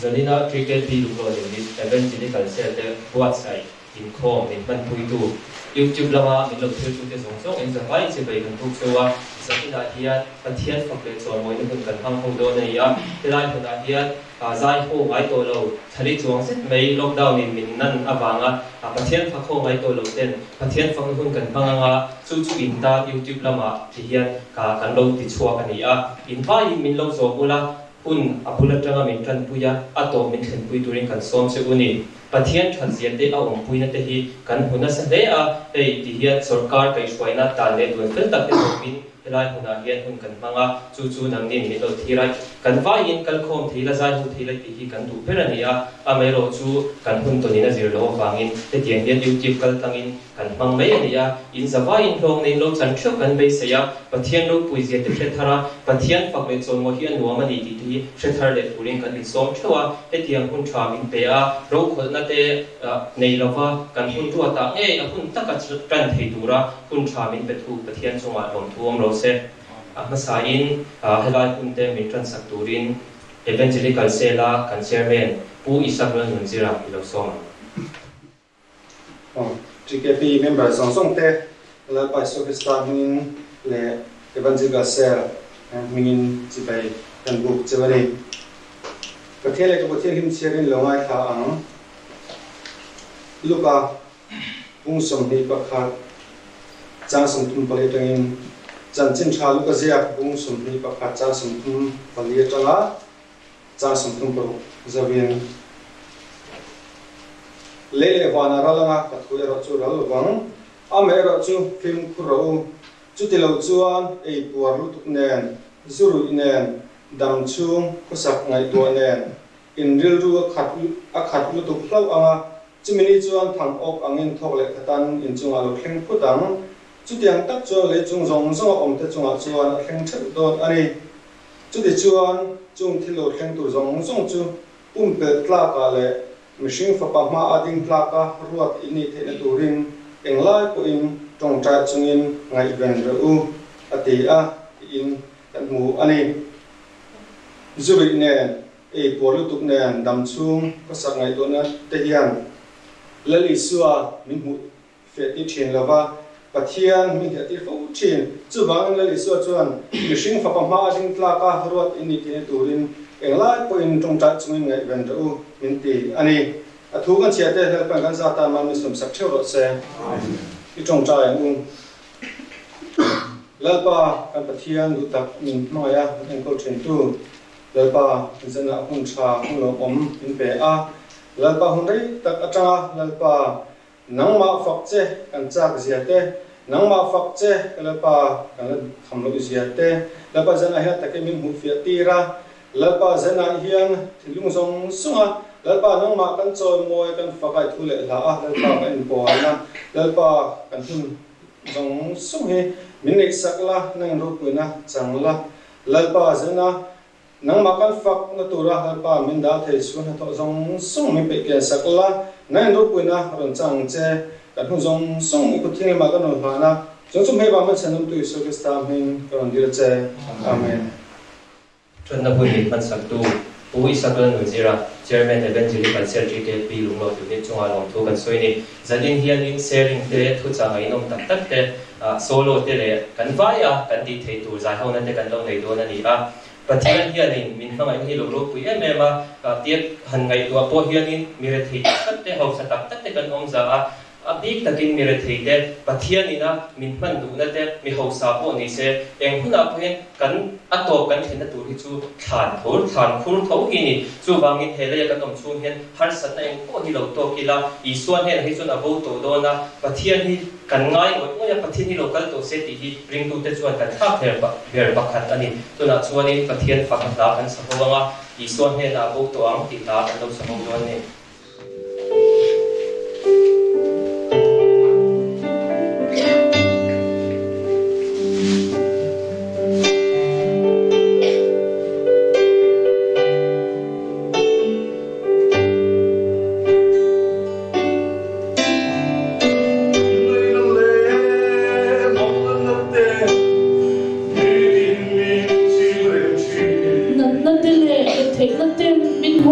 Zalina cricket di lulo ni evangelical center buat sai in kho min man pui tu YouTube lama min lo thil tu te song song in zakai che bai kan tu chewa Zalina hian pathian fakle chon moi ni hun kan hang ho do nei ya tilai huna hian zai ho ngai to lo thali chuang set mei lockdown in min nan awanga pathian fakho ngai to lo ten pathian fang hun kan hanganga chu chu in ta YouTube lama ti hian ka kan lo ti chua kan ya in pa in min lo zo bula hun apula tanga min kan puya ato min khen pui turin kan som se uni pathian thanzian te awang puina te hi kan huna sa le a ei ti hian sarkar kai swaina ta le dun fel tak te min elai huna hian hun kan manga chu chu nang nin mi lo thirai kan vai in kal khom thila zai hu thila ti hi kan du perania a mai ro chu kan hun to ni na zir lo wangin te tiang hian YouTube kal tangin kan mang mai ania in zawai in hlong nei lo chan thuk kan be se ya pathian lo pui zia te thara pathian fak le chon mo hian nuam ani ti ti thar le turin kan in som thwa te tiang hun tha min pe a ro khol na te nei lova kan hun tu ta e a hun taka kan thei dura hun tha min pe thu pathian chunga lom thuam ro se masain helai hun te min tran sak turin evangelical sela kan chairman pu isabel nunzira lo som GKP members song song te la pai sofista min le evangelical sela min chi bai kan bu chewani pathian le ko pathian him cherin longai tha ang luka ung som hi pakha chang som tum pale tangin chan chin tha luka zia ung som hi pakha chang som tum pale tanga chang som tum pro zawin lele wana ralanga pathu ro chu ral wang ame ro chu film khuro chu tilo chuan ei puar lu tuk nen zuru nen dam chung kosak ngai to nen in ril ru khat lu tuk hlau anga chimini chuan thang ok angin thok le khatan in chunga lo thleng phutang chu tiang tak chu le chung zong zong om te chunga chuan thleng thep don ani chu ti chuan chung thilo thleng tu zong zong chu pe tla ka le machine fa pa ma ading tla ka ruat ini the na turin englai ko in tong tra chungin ngai ben ru ati a in kan mu ani zuri ne e polu tuk ne dam chung ko sak ngai to na te hian lali suwa min mu fe ti thin lova pathian min ti fo thin chu bang lali suwa chuan machine fa pa ma ading tla ka ruat ini the na turin englai ko in tong tra chungin ngai ben ru min ti ani thu kan chia te hel pan kan sa ta man som sak theu ro se I trong tra yang lalpa kan pathian du tak min maya en ko chen tu lalpa zana hun cha hun lo om in pe a lalpa hun dei tak ata lalpa nang ma fak che kan chak zia te nang ma fak che lalpa kan kham lo zia te lalpa zana ha tak min mu fia tira lalpa zana hian thilung song sunga lalpa nang ma kan choi moi kan fakai thule la a lalpa kan po na lalpa kan hun zong sung he min nei sakla nang ro puina changla lalpa zana nang ma kan fak na tura lalpa min da thei su na to zong sung mi pe ke sakla nang ro puina ron chang che kan hun zong sung ku thil ma kan no hana zong sum he ba ma chanum tu so ke sta min kan dir che amen chon na pui man sak tu pu isabel nunzira chairman evangelical center GKP lunglo tu ni chunga long thu kan soini zalin hian in sharing te thu chang ai nom tak tak te solo te le kan vaya kan ti thei tur zai hona te kan lo nei do na ni a pathian hian in min hmangai hi lo ro pui em em a tiek han ngai tu po hian in mire thei tak te ho sa tak tak te kan ong za a big takin mire thei te pathian ina min man du na te mi ho sa po ni se eng huna phen kan atop kan thena tur hi chu than khur tho hi ni chu wangin hele ya kan om chung hian har sat na eng po hi lo to kila I suan hen hi chun abo to do na pathian hi kan ngai mo ya pathian hi local to se ti hi ring tu te chuan kan thak ther ba ber ba khat ani tuna chuanin pathian fakhat da kan sa howanga I suan hen abo to ang ti ta kan lo sa ho do ni take the thing in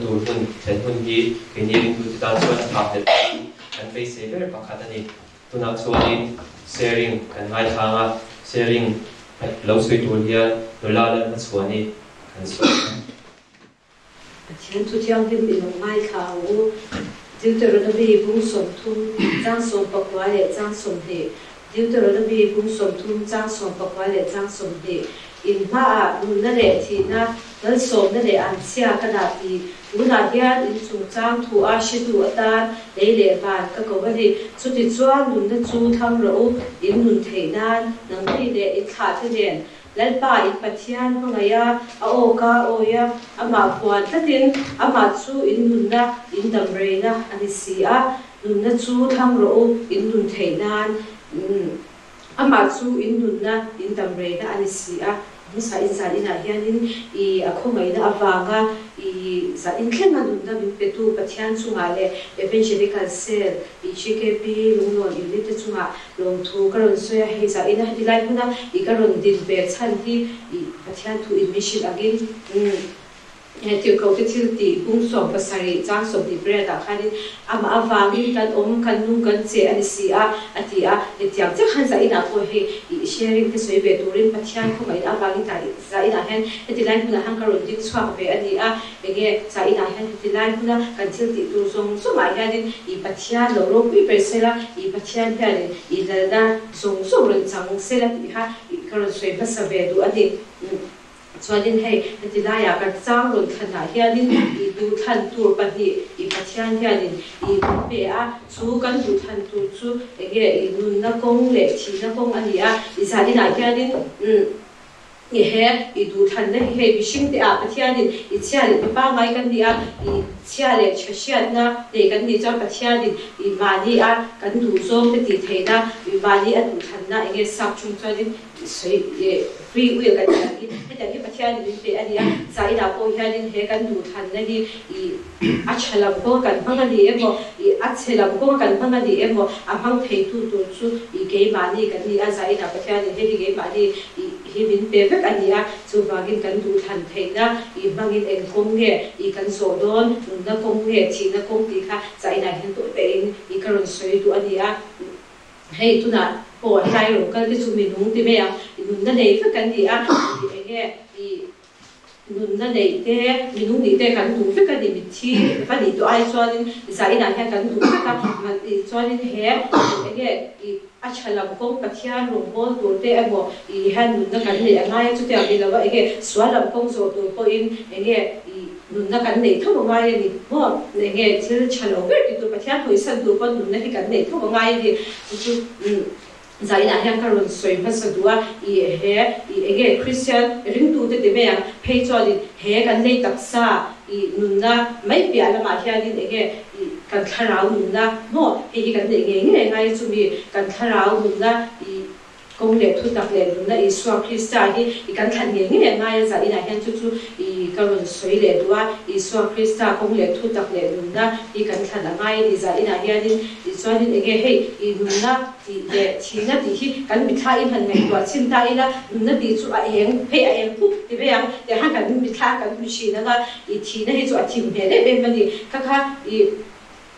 tur hun then hun hi kini tu ta chuan thak le kan face saver pakhatani tuna chuanin sharing kan ngai thanga sharing lo sui tur hian nulala na chuani kan so Thian tu thiang dim in ngai thau Deuteronomy bung som thum chang som pakwa le chang som he Deuteronomy bung som thum chang som pakwa le chang som he in ma nun na le thi na dal som na le an sia ka da ti una hian in chung chang thu a shidu atan le le ban ka ko bani chu ti chuan nun na chu tham ro in nun theinan nang ti le in tha the len lalpa in pathian hangaya a o ka o ya ama puan tatin ama chu in nun na in damre na ani si a nun na chu tham ro in nun theinan ama chu in nun na in damre na ani si a sa in sa ina hianin I akhomai na awanga I sa in khenga nun na min petu pathian chunga le evangelical cell I CKP lungnon unit chunga long thu karon soya he sa ina hilai huna I karon din be chan hi I pathian thu in mission again Tiu kau kecil ti bung som pasari jang som di berada kali ama avangi kan kan nung kan ce ani si a ati a etiang cek han sa ina ko he sharing te soi be turin pathian ko mai avangi ta sa ina hen eti lain huna han karon ding swak be ani a ege sa ina hen eti lain huna kan cil ti tu song so mai hanin I pathian lo ro pi persela I pathian hian I da song so ren chang sela ti ha I karon soi pasabe du ani Chuanin hei heti laya kan chang ron thana hianin I du than tur pahnih I pathian hianin I be a chu kan du than tur chu ege I nun na kong le thi na kong ani a I zalina hianin I he I du than na he bishing te a pathianin I chiali pa ngai kan ni a I chiale chasiat na le kan ni chang pathianin I mani a kan du zom te ti theina I mani a du than na ege sak chung chuanin soi free will kan ni heta hi pathian ni pe ania sai na ko hianin he kan du than na hi I achalam ko kan phangani emo I achelam ko kan phangani emo amang thei tu tu chu I ke mani kan ni a sai na pathian ni he ge mani hi min pe vek ania chu wagin kan du than theina I mangin en kong nge I kan so don na kong nge chi na kong ti kha sai na hin to te in I karon soi tu ania hei tu na po lai ro kan ti chu mi nung ti me a nun na nei fa kan ni a ege I nun na nei te mi nung ni te kan du fa kan ni mi thi fa ni to ai chuanin sai na hian kan du fa ka man ti chuanin he ege I achalam kong pathian rong bol tur te emo I han nun na kan ni angai chu te a mi lawa ege swalam kong zo tur po in ege I nun na kan nei tho ngai ni mo ege thil chalo ver ti tu pathian hoi san tu pon nun na hi kan nei tho ngai ni chu zai na hian karon soi masadua I he I ege Christian ring tu te me yang pei choli he kan nei taksa I nun na mai pia la ma hianin ege I kan tharau nun na mo he kan nei nge ngai chu mi kan tharau nun na I kong le thu tak le nun na I Isua Krista hi I kan than nge ngai zai na hian chu chu I karon soi le dua I Isua Krista kong le thu tak le nun na I kan than ngai ni zai na hianin I chuanin ege hei I nun na le thina ti hi kan mi tha in han ngai tua chin ta ina nun na ti chu a eng phe a eng pu ti be yang te han kan mi tha kan mi chi na ga I thina hi chu a thim he le be mani ka kha I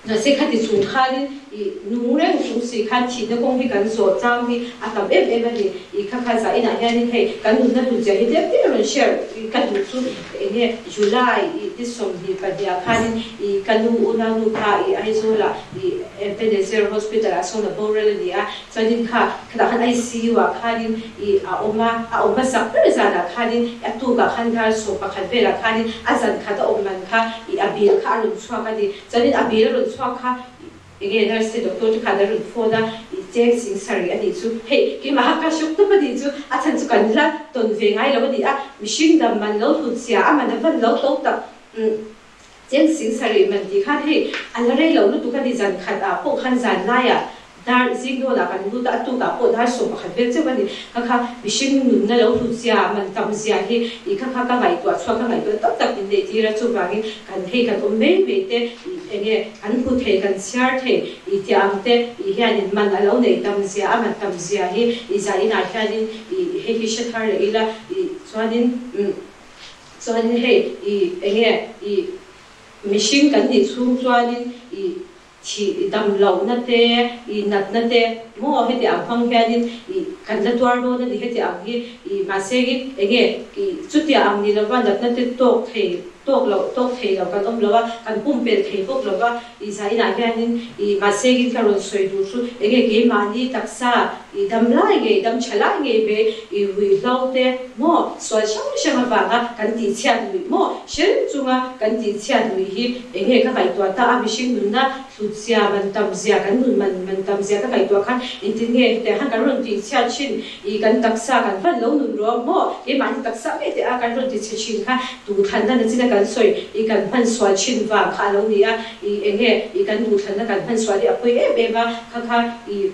na se khati chung khalin I nureng chung si khan thi na kong hi kan zo chang hi atam em ani I kha kha za ina hianin hei kan nun na tu ja hi te te ron share I kan du chu enge July I this som hi pa dia khanin I kanu una nu ka I aizola I Ebenezer Hospital asona borel dia chadin kha khada han ICU a khanin I a oma sak per za na khanin atu ka khan thar so pa khan vela khanin azan khada omman kha I abil kha rum chwa ka di chadin abil rum chwa kha ege nurse doctor tu khada rum foda I check sing sari ani chu hey ki ma ka shuk to padi chu a chan chu kan la ton ve ngai lo di a machine dam man lo thu sia a man van lo to ta check sing sari man di kha hey ala rei lo lu tu ka di jan khat a po khan jan na ya dar zing do la kan lu ta tu ka po dar so ma khat ve che bani ka kha machine nun na lo thu sia man tam sia hi I kha kha ka ngai tu chwa ka ngai tu tak tak in de ti ra chu ba gi kan hei kan om me ve te enge kan pu thei kan share thei I tiam te I hianin man alo nei tam sia a man tam sia hi I za ina hianin I he hi shathar le ila I chuanin hei I enge I machine kan ni chung chuanin I chi dam lo na te I nat na te mo heti ang phang hianin I kan la twar do na ni heti ang hi I ma se gi ege I chutia ang ni lawa nat na te tok thei lo kan lawa kan pum pel thei bok lawa I sa ina hianin I ma se gi ka ron soi du chu ege ge ma ni taksa I dam lai ge dam chala ge be I wi lo te mo so shang ba ga kan ti chian wi mo shen chunga kan ti chian wi hi ege ka kai to ta a machine nun na sia ban tam sia kan nun man tam sia ka kai to khan intin nge te han kan ron ti chia chin I kan taksa kan van lo nun ro mo e ma ni taksa me te a kan ron ti che chin kha tu than na china kan soi I kan van swa chin wa kha lo ni a I enge I kan tu than na kan van swa di a poi e be ba kha I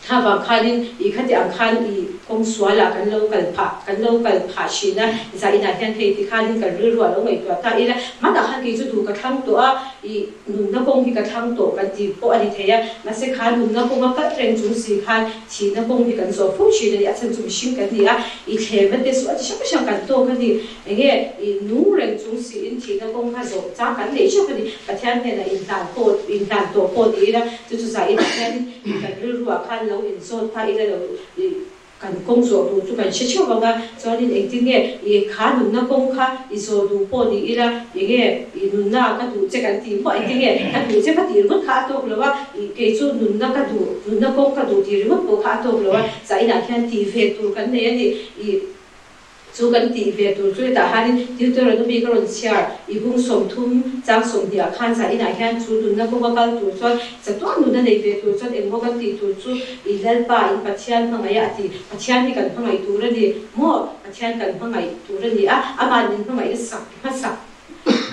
ha ba khalin I khati ang khan I kong swala kan lo kal pha shina za ina hian thei ti khalin kan ru ro lo ngai to ta ila ma da khan ki chu du ka thang to a I nun na kong ki ka thang to kan ti po ani theya na se khan nun na kong ka reng chung si khan chi na kong ki kan so fu chi ni a chen chung shin kan ni a I the ma te su a chi shang kan to kan ni enge I nu reng chung si in chi na kong kha so cha kan le chu kan ni ka thian ne na in dan to po ti ra chu chu za ina hian kan ru ro khan lo in so ta ila lo kan kong so du chu kan che chu ba ga so ni eng tin nge I kha nun na kong kha I so du po ni ila enge I nun na ka du che kan ti mo eng tin nge ka du che ka ti ru kha to lo wa I ke chu nun na ka du nun na kong ka du ti ru po kha to lo wa sa ina khan ti ve tu kan ne ni I chu kan ti ve tu chu ta hanin tutor no bi karon char I bung som thum chang som dia khan sa ina khan chu dun na ko ba kal tu chon sa to nu na nei ve tu chon em mo kan ti tu chu I dal pa in pathian ma ya ti pathian ni kan phangai tu ra ni mo pathian kan phangai tu ra ni a ama nin phangai sak ha sak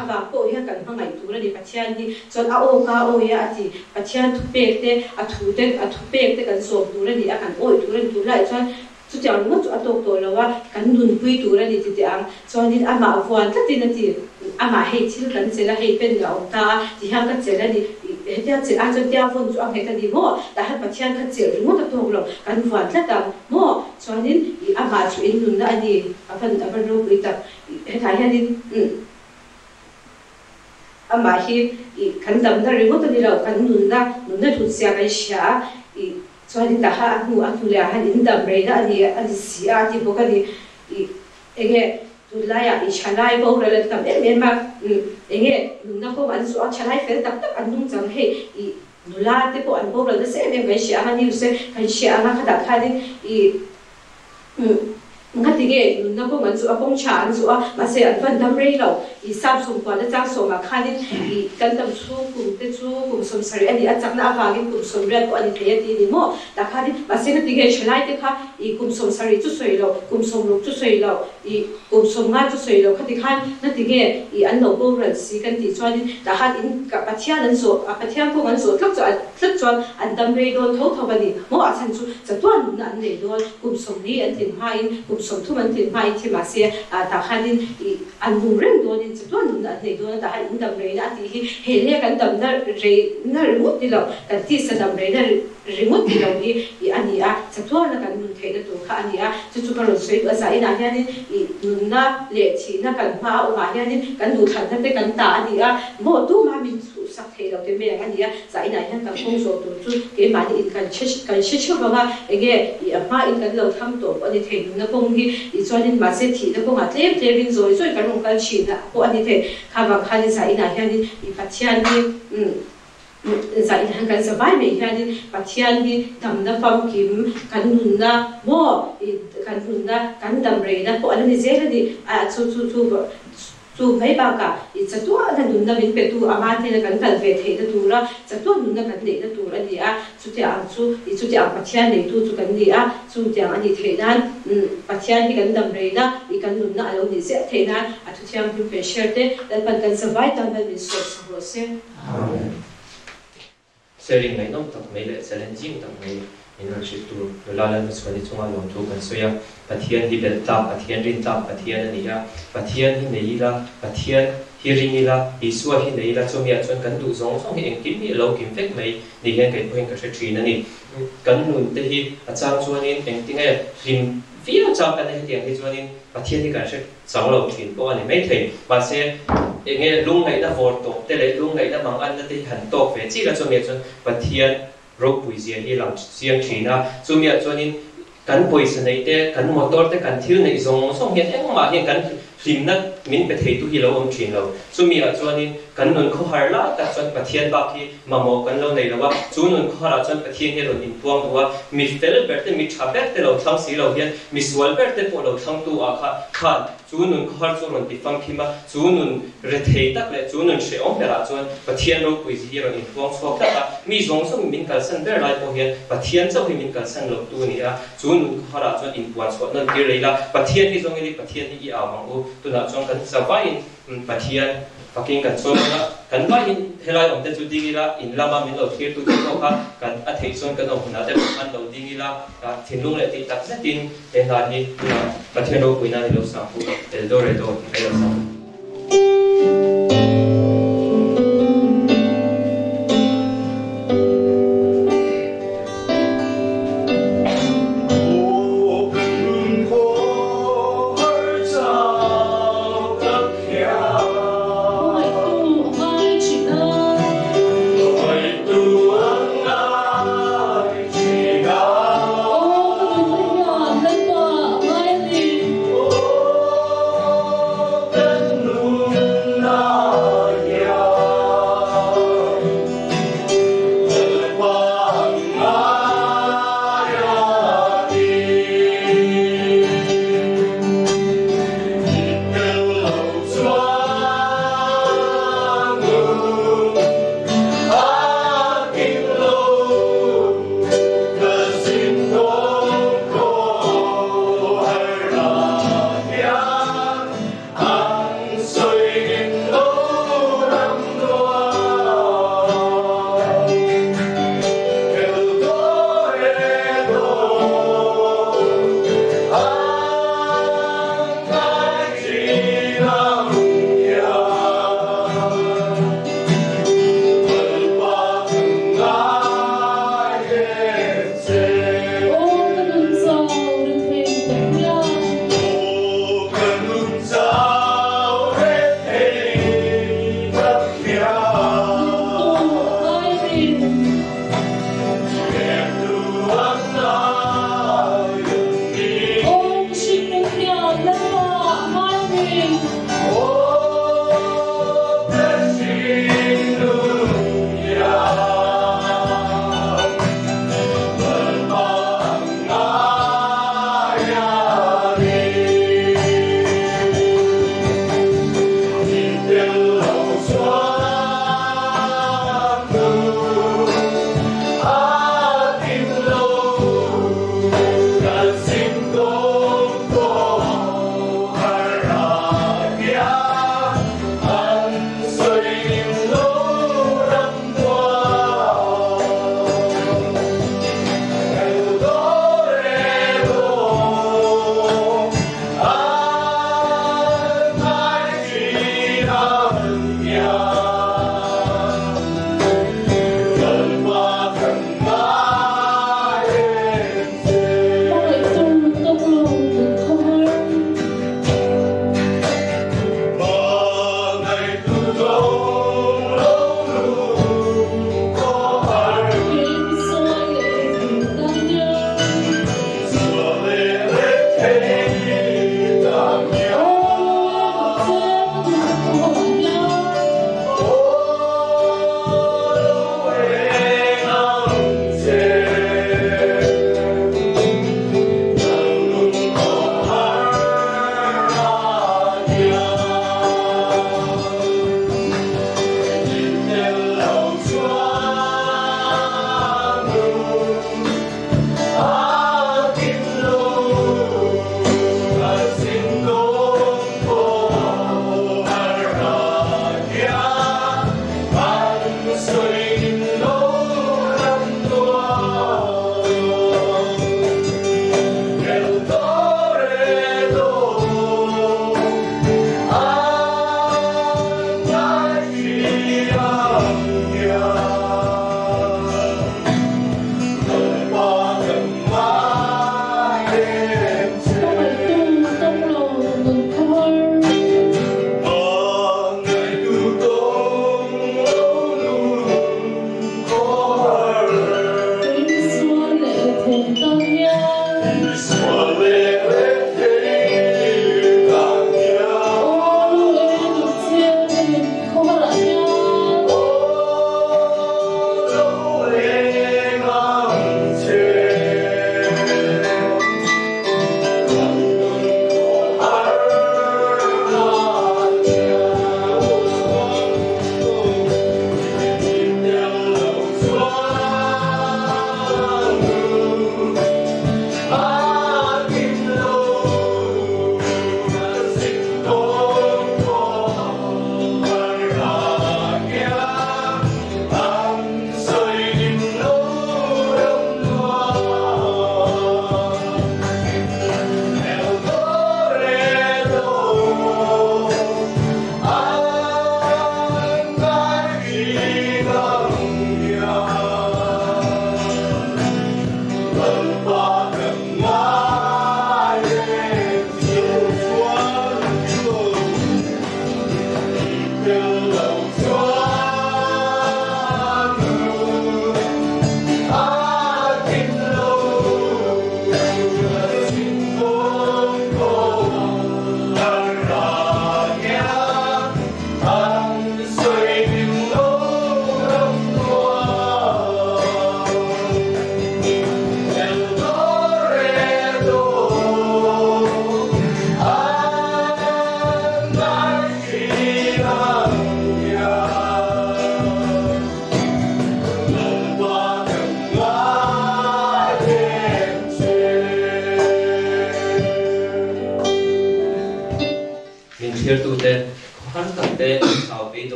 aba ko ya kan phangai tu ra ni pathian ni chon a o ka o ya ati pathian thu pek te a thu pek te kan so tu ra ni a kan oi tu ra tu lai chon chu chang mo chu atok to lawa kan nun pui tu ra ni ti ang so ni ama wan ta ti na ti ama hei chil kan chela hei pen ga ta ti ha ka chela ni he ta che a chu tia phone chu a he ka ni mo ta ha pathian ka che ru ta to lo kan wan ta ta mo so ni ama chu in nun na ni a phan ta ro ri ta he ta ha ni ama hi kan dam na ri mo ta ni lo kan nun na thu sia kan sha so ni ta ha hu a tu le ha in dam re na ani si a ti bo ka ni ege tu la ya I chalai bo re le tam em ma ege na ko an so a chalai fel tak tak an nung chang he I nula te po an bo re de se em ga shi a ni se kan shi a ka da kha ni nga tige na ko man su a pong cha an su a ma se an van dam re lo I sam sum kwa da chang so ma khanin I kan dam chu kum te chu kum som sari ani a chak na va gi kum som re ko ani the ti ni mo da khanin ma se na tige chalai te kha I kum som sari chu soi lo kum som lu chu soi lo I kum som nga chu soi lo khati khan na tige I an lo bo ran si kan ti chuan da han in ka pathian an so a pathian ko man so tlak chuan an dam re do tho ba ni mo a chan chu cha tuan na an le do kum som ni an tin ha in kum som thu man tin ha in ti ma se ta khanin I an bung reng do ni chu tuan na nei do ta in dam re na ti hi he le kan dam na re na rimut ti lo kan ti sa dam re na rimut ti lo ni I ani a cha tuan na kan nun thei na tu kha ani a chu ka ro sei a sa ina hianin I nun na le chi na kan ma o ma hianin kan du than te kan ta ani a mo tu ma min chu sak thei lo te me ani a sa ina hian kan kong so tu chu ke ma ni in kan che ba ege I ma in kan lo tham to ani thei na kong hi I chuanin ma se thi na kong a tle rin zoi kan rong kal chi na ko ani the kha ba kha ni sa ina hianin I pathian ni za in han kan sa vai me hianin pathian ni dam na fam kim kan nun na mo kan nun na kan dam re na ko ani je ni a chu mai ba ka I cha tu na nun na min pe tu ama the na kan kal ve the na tu ra cha tu nun na kan le na tu ra ni a chu te ang pathian nei tu chu kan ni a chu te ang ani the nan pathian ni kan dam re na I kan nun na alo ni se the nan a thu thiam pu pe share te dan pan kan sa vai tam ban min so ro se amen sharing ngai nom tak mai le challenging tak mai internship tu la la na swali chunga long chu kan soya pathian di bel ta pathian rin ta pathian ani ya pathian hi nei la pathian hi ring la isua hi nei la chomia chon kan du zong song hi engkim hi lo kim fek mai ni hen kai poin ka thrin ani kan nun te hi achang chuanin engtinga rim phía trong cái này tiếng thì cho nên và thiên thì cái sẽ sống lâu chuyển qua này mấy thầy và sẽ nghe lung này đã vọt tổ thế lấy lung này đã mang ăn thì hẳn tổ về chỉ là cho miệt cho và thiên rốt bụi diện đi làm riêng chỉ na cho miệt cho nên cắn bụi sân này thế cắn motor thế cắn thiếu này dùng xong hiện em mà hiện cắn phim nát mình phải thấy tu hi lâu ông chuyển lâu cho miệt cho nên cắn nôn khó hở lá ta cho và thiên bạc khi mà mò cắn lâu này làว่าchú nôn khó hở cho và thiên hiện rồi in buôngว่ามีเฟลเบอร์เตมีชาเบอร์เตเราทั้งสีเราเห็นมีสวลเบอร์เตพวกเราทั้งตัวอาค่ะchú nôn khó hở cho nônติดฟังที่มาchú nônเรทเฮตักเลยchú nônเชื่อมเบอร์จวนvà thiênเราคุยที่เรา in บุ้งสวกแต่มีสองสมินกันสันเบอร์ไรพวกเห็นvà thiênเจ้าให้มินกันสันเราตัวนี้อ่ะchú nôn khó hởจวน in บุ้งสวกนั่นคือเลยละvà thiênที่ตรงนี้và thiênที่อีเอาบางอูตัวนั้นจวนกันสบายvà thiên và kinh cần số nữa cần phải in thế lại ông tên chú đi là in làm mà mình đầu tiên tôi có khác cần ở thị xuân cần ông nào để ăn đầu tiên là thiên lung lại thì đặt rất tin thế là đi và thiên đâu quỳ này đâu sáng phụ để đâu cái đâu sáng Hãy subscribe cho kênh Ghiền Mì Gõ để không bỏ lỡ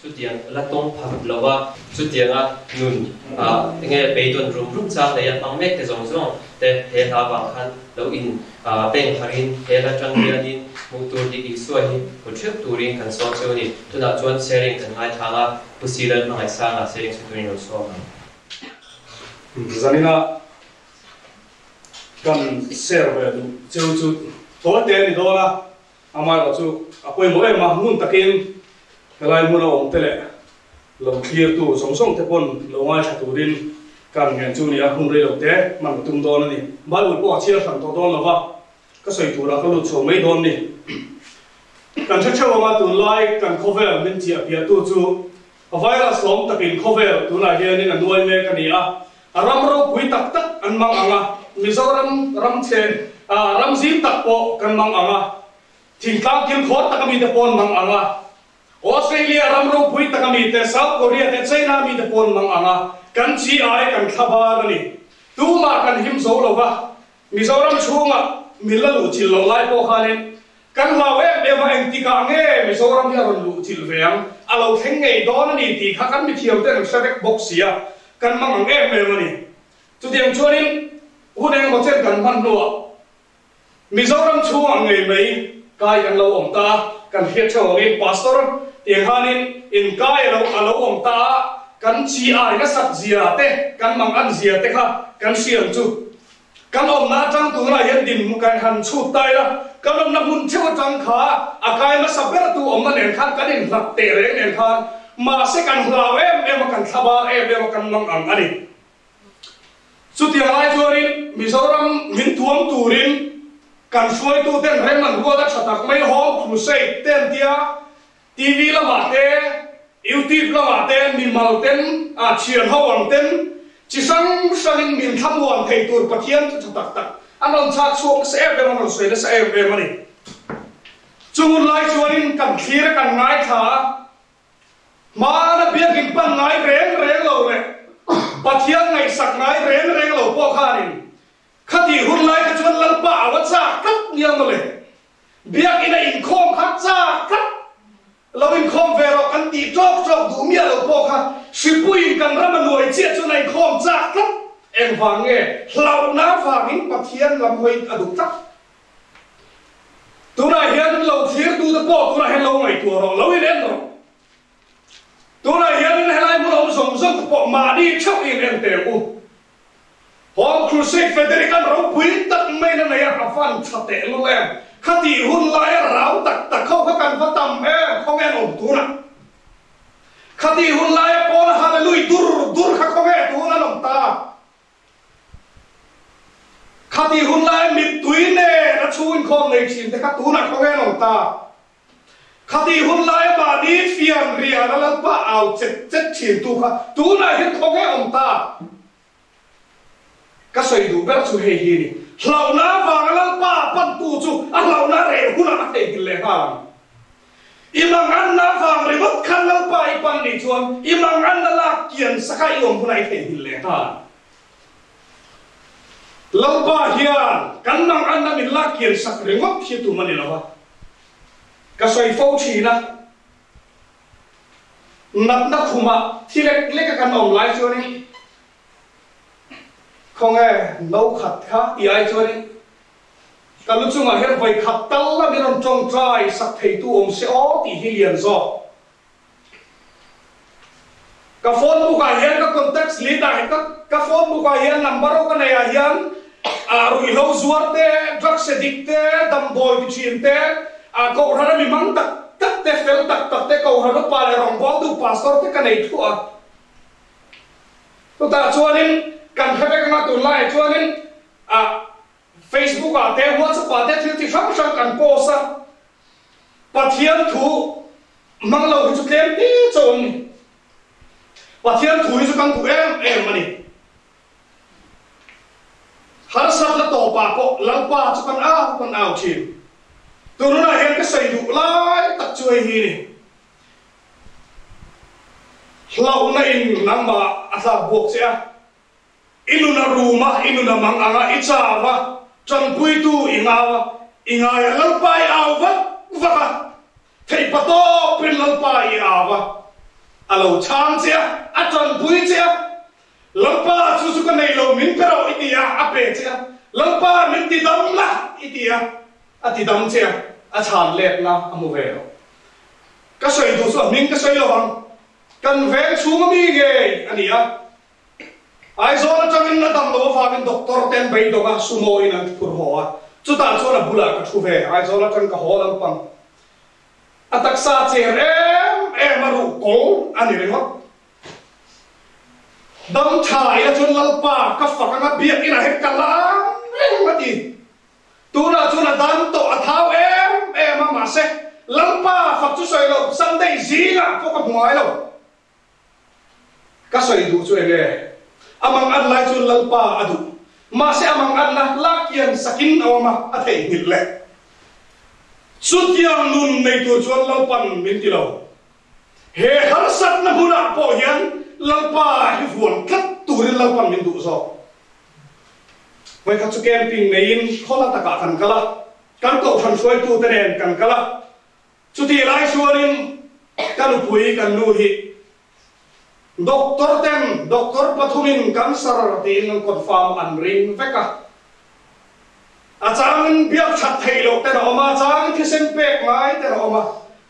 chút tiền là tông phật lova chút tiền nun nghe bê tôn rum sang này bằng mét cái giống giống để hệ thà bằng khăn lâu in beng harin hệ là trang bia in motor đi đi xuôi một chiếc touring cần so chiếu đi tôi đã chọn sharing cần ngay thang pusiran ngay sang sharing sự touring rồi so zanina cần share về chiếu chút tối tiền thì đó là amai là chú quay mỗi em mà muốn takin cái này muốn ông tele lâu kia tu sống sống thế con lâu ngay chặt tu din cần nghe chú này không rơi lâu thế mà tung đòn này bao nhiêu bỏ chia thằng to đòn là vậy cái sợi tu là cái lụt số mấy đòn này cần chắc chắn mà tu lại cần cover mình chỉ ở tu chú virus lom takin cover tu này hiện nên là nuôi mẹ cái này ram ro bui tak tak an mang anga Mizoram ram chen ram zim tak po kan mang anga thing tlang kin khot tak mi te pon mang anga Australia ram ro bui tak mi te South Korea te China mi te pon mang anga kan chi ai kan khabar ni tu ma kan him zo lo ba Mizoram chunga milalu chil lo lai po khanen kan lawe be ma eng ti ka nge Mizoram ya ron lu chil veang alo theng ngei don ni ti kha kan mi thiam te sa vek box sia kan mang nge me ma ni chu tiang chuanin huneng mo chen kan man no Mizoram chunga ngei mei kai kan lo om ta kan hiat chaw nge pastor tiang hanin in kai lo alo om ta kan chi ai na sak zia te kan mang an zia te kha kan siam chu kan om na tang tu na hian din mu kan han chu tai la kan om na mun cheu tang kha a kai na saber tu om na nen khan kan in lak te re nen khan ma se kan hla em kan thaba em kan mang ang ani chu ti lai chuarin Mizoram min thuam turin kan suai tu ten rem man ruwa da chatak mai hom khu sei ten tia TV la ma te YouTube la ma te min mal ten a chian hawang ten chỉ sang sang mình tham quan thầy tuột bát thiên cho tắc tắc anh làm sao xuống sẽ về mà nó xoay nó sẽ về mà đi chung lại cho nên cầm khí ra cầm ngay thả mà nó biết kinh pan ngay rèn rèn lâu này bát thiên ngày sạc ngay rèn rèn lâu bao khá đi khát thì hút lại cái chuyện lăn bả vật ra cắt nhiều mà này biết cái này in khom khát ra cắt lâu in khom về rồi ăn tì chọc đủ miệng lâu bao khá sự bùi cần ra mà nuôi chết cho này khom ra cắt em vàng nghe lâu ná vàng in bát thiên làm hơi đục tắc tu này hiện lâu thiên tu đã bỏ tu này hiện lâu ngày tuổi rồi lâu in em rồi tu này hiện lại muốn ông sống sống bỏ mà đi chọc in em tèo Hong Crusade Federican rau bùi tắc mấy này là phan chặt tệ luôn em khát thì hun lại ráo tắc không có cần phát tâm em không em ổn tu nào khát thì hun lại bọn hallelujah dur không em tu nào lòng ta khát thì hun lại mít túi nè nó chui không này chìm thế khát tu nào không em lòng ta khát thì hun lại bà đi phiền rìa nó làm ba ảo chết chìm tu khát tu nào hết không em lòng ta cái sợi đủ bé chú hề hi lâu ná vàng lăng ba pan tu chú anh lâu ná rẻ hú là hề kinh lệ hàng im lặng ăn ná vàng rồi mất khăn lăng ba i pan đi chuan im lặng ăn là lạc kiền sắc hai yom hú này hề kinh lệ hàng lăng ba hiền cắn lăng ăn là mình lạc kiền sắc rồi mất khi tụ mình là vậy cái sợi phâu chỉ na nắp nắp khuma thì lấy cái căn ông lại cho đi không nghe lâu khát khá thì ai cho đi cả lúc chúng ta hết vậy khát tao là mình làm trong trai sắc thầy tu ông sẽ ó thì hi liền rồi cả phone bu cả hiền các context lý đại các phone bu cả hiền number cái này hiền rồi lâu zuar te drugs addict te đam boy thì chuyện te cậu ra mình mang tắc te fel tắc te cậu ra nó pa lại rong bom tu pastor te cái này thua tôi ta cho nên cần phải cái mà tụi lại cho nên Facebook te WhatsApp te thì phát sang cần post bắt thiên thủ mang lâu cái chút em tí chồng bắt thiên thủ cho cần tụi em mà đi har sát là tổ bà bộ lăng ba cho con áo chìm tụi nó là hiện cái sợi đủ lại tập chơi hi này lâu nay nằm mà là buộc sẽ inuna rumah inuna mang anga icawa chan pui tu inga ya lalpai awa vaka thei pato pin lalpai awa alo chang chia a chon pui chia lampa chu chu kan nei lo min pero itia a pe chia lampa min ti dam la itia a ti dam chia a chan let na amu ve lo ka soi du so min ka soi lo bang kan ve chu mi ge ania ai zo na changin na dam lo fa min doctor ten bai do ga sumo in an pur ho chu ta chu na bula ka thu ve ai zo na chang ka ho lam pang atak sa che em maru ko ani re ho dam thai la chun lalpa ka fa ka biak ina he kala ma ti tu na chu na dan to athau em ma se lalpa fa chu soi lo sunday zinga po ka ngai lo ka soi du chu ege amang an lai chun lalpa adu ma se amang an na lakian sakin awama athei hil le sutiang nun nei tu chuan lalpan min ti lo he har sat na huna po hian lalpa hi vuan khat turin lalpan min du so mai kha chu camping nei in khola ta ka kan kala kan ko than soi tu te nen kan kala chu ti lai suanin kan pui kan nu hi doktor pathumin cancer tin ng confirm an ring veka achang biak that thailo te roma chang thisen pek mai te roma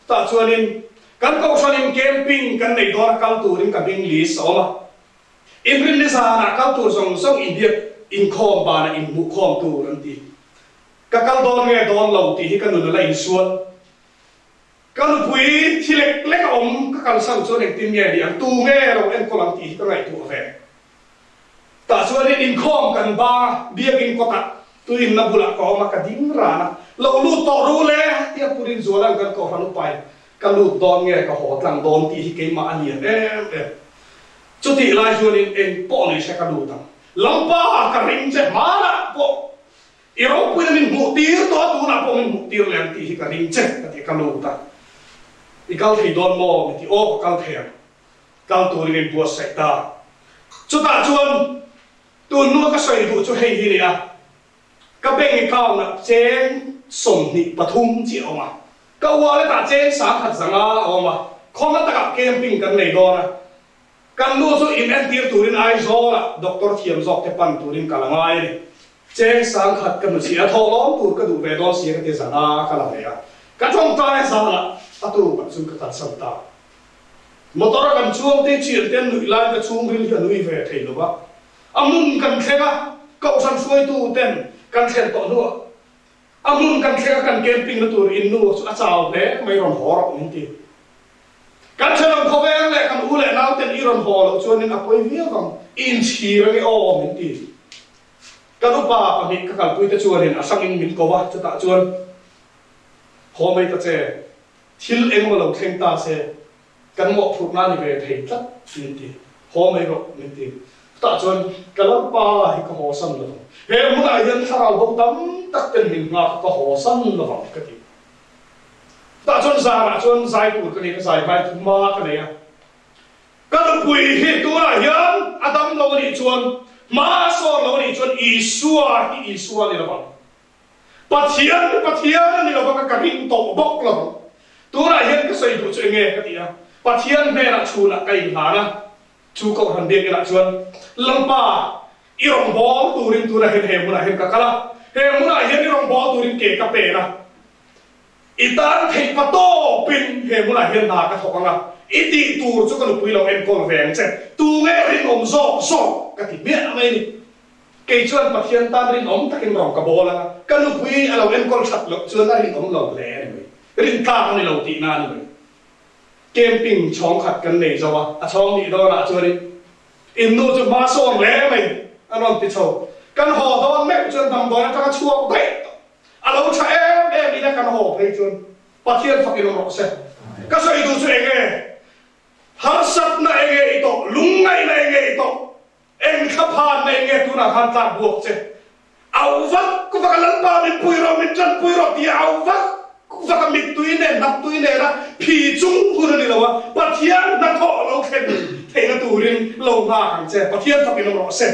ta chuanin kan ko sanin camping kan nei dor kal turin ka bing list oma in rin lisa na kal tur song song india in khom ba na in mu khom tu ran ti ka kal don nge don lo ti hi kan nu la in suan kan pui thilek lek om ka kal sang chuan ek tim nge di an tu nge lo en ko lam ti ka ngai tu ve ta chuanin in khom kan ba biak in ko ka tu in na bula ko ma ka ding rana lo lu to ru le tia purin zolan kan ko hanu pai ka lu don nge ka ho tlang don ti hi ke ma ani chu ti lai chuanin en po ni se ka lu tang lampa ka ring che ma la po i ro puin min mu tir to tu na po min mu tir le ti hi ka ring che ka ti ka lu ta i kal thei don mo mi ti o kal thei kal tu rin bu se ta chu ta chuan tu nu ka soi du chu hei hi ni a ka beng kau na chen som ni pathum chi oma ka wa le ta chen sa khat zanga oma khoma ta ka camping kan nei do na kan nu so in an tir turin ai zo la doctor thiam zok te pan turin kalangai ni chen sa khat kan si a tho lom tur ka du ve do si ka te zanga kala ya ka thong ta ne sa la atu ka sun ka ta sam ta motor kan chuang te chi ten nui lai ka chung ril hi nui ve thei lo ba amun kan thega ka san suai tu ten kan thlen to nu amun kan thega kan camping na tur in nu a chaw le mai ron hor min ti kan thlen ko ve le kan u le nau ten i ron hor chuan in a poi vi kam in chi rang o min ti kan u pa mi ka kal pui te chuan in a sangin min ko wa chu ta chuan ho mai ta che thil eng lo thleng ta se kan mo phut na ni ve thei tlat min ti ho mai ro min ti ta chuan kalam pa hi ka ho sam lo he mu na yan thara bo tam tak ten min nga ka ho sam lo ka ti ta chuan za na chuan zai tu ka ni ka zai mai tu ma ka ne ya ka lu pui hi tu na yan adam lo ni chuan ma so lo ni chuan isua ni lo ba pathian ni lo ba ka rin to bok lo tu na yan ka sai tu chu nge ka ti ya pathian me na chu na kai na na chu ko han de la chuan lampa i rong bol turin tu na he mu na he ka kala he mu na he ni rong bol turin ke ka pe na itan thei pa to pin he mu na he na ka thok nga iti tur chu ka lu pui lo em ko veng che tu nge rin om so ka ti me na mai ni ke chuan pathian tan rin om takin rong ka bola ka lu pui alo em ko that lo chuan rin om lo le ni rin ta ni lo ti na ni camping chong khat kan nei zawa a chong ni do na chuan in nu chu ma song le mai anon ti cho kan ho don me chuan dam do na ta chuak dai alo cha em ni na kan ho phei chuan pathian fakin ro se ka so i du chu enge har sat na enge ito lungai na enge ito en kha phan na enge tu na khan ta buok che au vak ku va lan pa min pui ro min chan pui ro ti au vak ku va ka mit tui ne nap tui ne na phi chung hu ni lo wa pathian na tho lo khen thei na tu rin lo na hang che pathian fakin ro se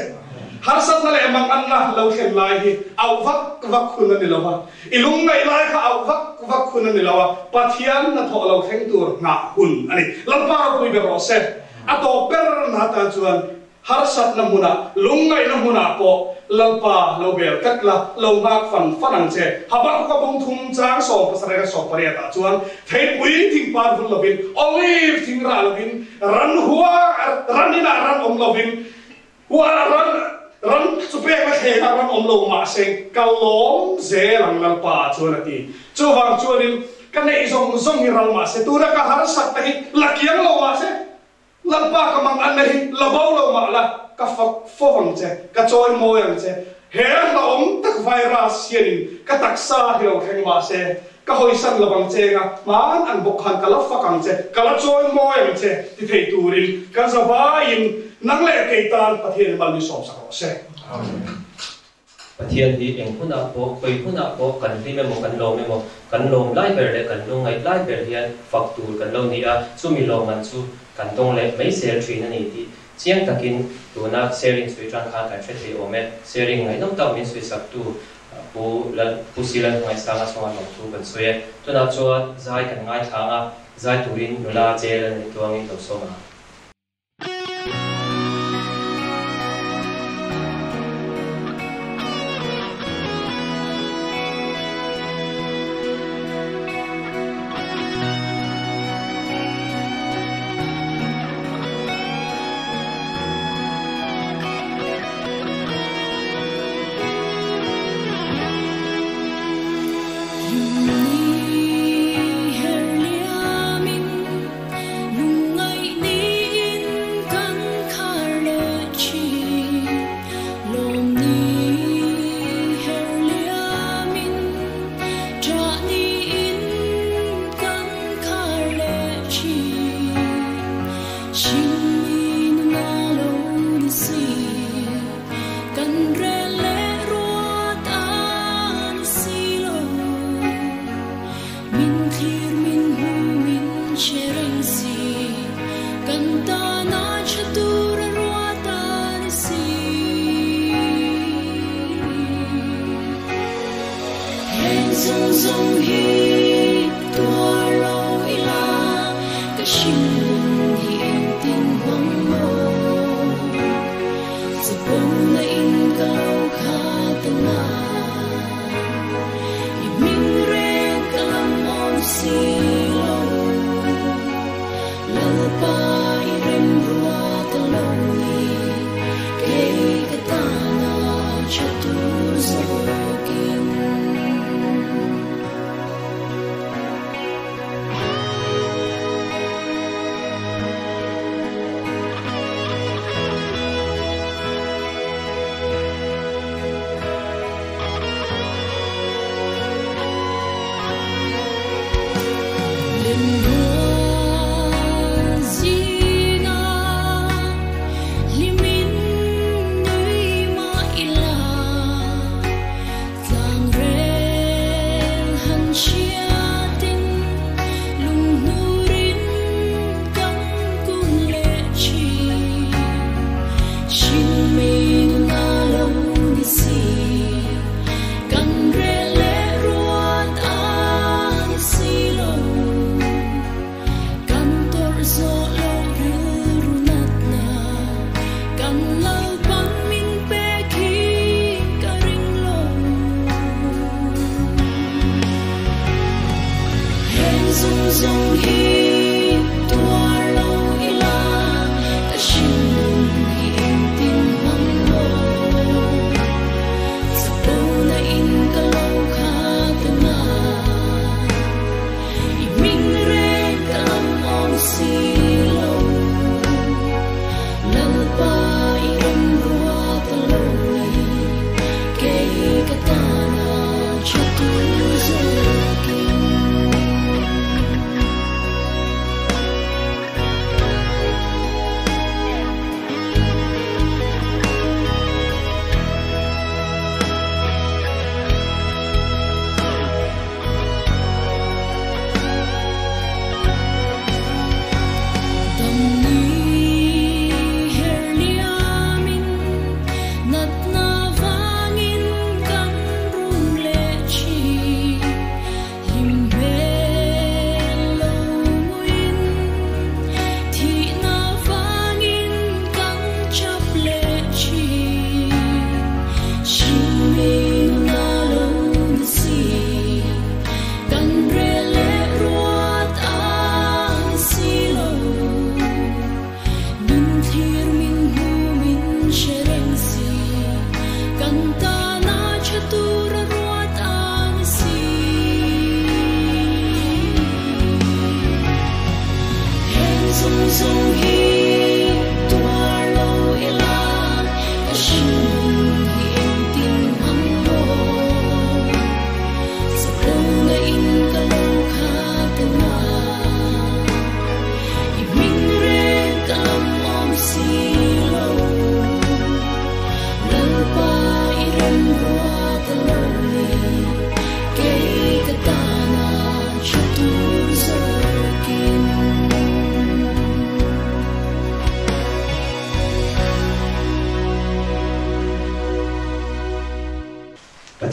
har sat na le mang an na lo khen lai hi au vak khun ani lawa ilung ngai lai kha au vak khun ani lawa pathian na tho lo kheng tur nga hun ani lampa ro pui be ro se ato per na ta chuan har sat na muna lung ngai na muna po lalpa lo bel katla lo ngak fanang che haba ko bong thum chang so pasare so pare ta chuan thei pui thing par hul lovin olive thing ra lovin ran huwa ranina ran om lovin huwa ran chupe ma the ran om lo ma se kalom ze lang lalpa chuan ati chuwang chuanin kanei zong hi ral ma se tura ka har sat ta hi lakiang lo ma se lalpa ka mang an hi labau lo ma la ka fovang che ka choi moyang che her la om tak virus yen ka taksa hilo kheng ma se ka hoisan labang che nga man an bokhan kala fakang che kala choi moyang che ti thei turin ka zawain nang le keitan pathian mal ni som sa ro se pathian hi eng phuna po koi phuna po kan ri me mo kan lom lai ber le kan lo ngai lai ber hian faktur kan lo ni a chumi lom an chu kan dong le mai sel thin ani ti chiang takin tuna sharing sui tran khan kan thre thei ome sharing ngai nom taw min sui sak tu pu silan ngai sanga songa nom tu kan sui tuna chuan zai kan ngai thanga zai turin nula chel ani tuangin to soma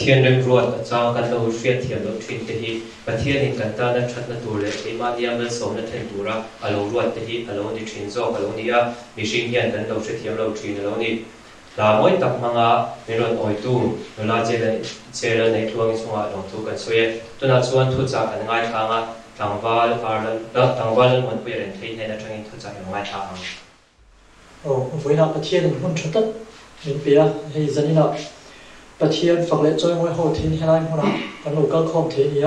Thiên rừng ruột cho căn đầu xuyên thiền đầu truyền thế hi và thiên hình căn ta đã chặt na tu lệ cái mà diam đã sống na thành tu ra alo ruột thế hi alo đi truyền zo alo đi à mi sinh hiện căn đầu xuyên thiền đầu truyền alo đi là mỗi tập mang à mi luôn oi tu là chế là này tuang xuống à đồng tu căn suy tu na chuan thu cha căn ngay thang à thang val Ireland đó thang val mình bây giờ thấy này là trong những thu cha ngay thang với là thiên hôn chặt tất mình bia hay dân nàoประเทศฝั่งเล็กจอยมวยโหทีนี่ไรมั้งนะกันลูกก็คอมทีนี่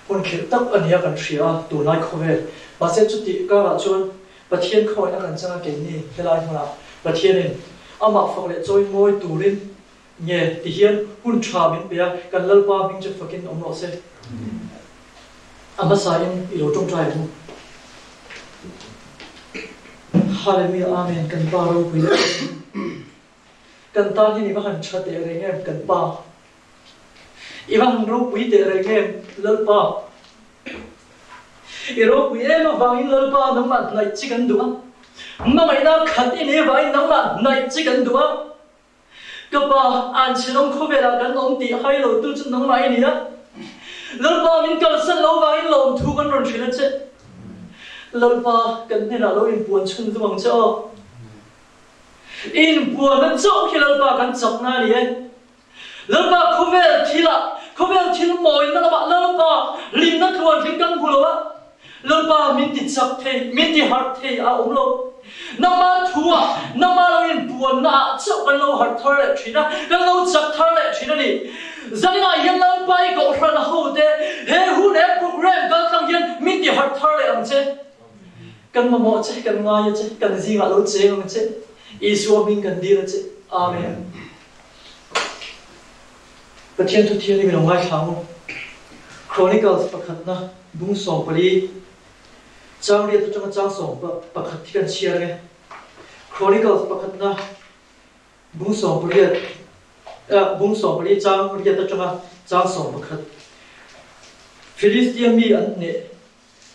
คนคิดตักอันนี้กันเสียตัวนายโควิดมาเสร็จจุดที่ก็จนประเทศเขาไอ้นั่นจะเก่งนี่ไรมั้งนะประเทศนี้อามาฝั่งเล็กจอยมวยตูรินเนี่ยที่เห็นหุ่นชาบินเปียกันเล่าว่าบินจะฝักกินอมโลเซ่อามาสายอีโลจงใจมั้งฮาเลลูยาอาเมนกันบารูบิลกันตาที่นี่ว่าหันชัดเองเงี้ยกันป่าอีว่าหันรู้วิเตอเงี้ยเลิศป่าอีรู้วิเอ็มว่าอินเลิศป่าน้ำมันในจิกันดัวน้ำมันน่าขัดอินเอว่าอินน้ำมันในจิกันดัวก็ป่าอันเชื่อมคู่เวลากันน้องตีให้เราตู้จุดน้ำมันนี่นะเลิศป่ามินกันสั่นเราว่าอินลมทุกันรอนชิลเจเลิศป่ากันเนี่ยเราอินปวนชุนตัวงเจ้าอินบัวมันจบที่เราบ้ากันจับหน้านี่เราบ้าเขาเวลทีละมอยนั่นละบ้าเราบ้าลินนั่นทวนที่กังหัวเราบ้ามินติจับเทมินติหัดเทอาองเราน้ำมาทัวน้ำมาเราอินบัวน่าจับกันเราหัดทะเลทีนะกันเราจับทะเลทีนั่นนี่จังไงยังเราไปก็รันหูเดเฮ้หูเดโปรแกรมกันทั้งยันมินติหัดทะเลอันเจกันมาหมดเจกันง่ายเจกันจริงเราเจกันเจอิสวามิงกันดีละเจอาเมนประเทศทุกที่นี่มีหลงไหลทางครอนิเคิลส์ประคัตนะบุ้งส่งไปลีจางเรียนตัวจางส่งประคัตที่กันเชียร์ไงครอนิเคิลส์ประคัตนะบุ้งส่งไปลีจางเรียนตัวจางส่งประคัตฟิลิสเตียมีอันนี้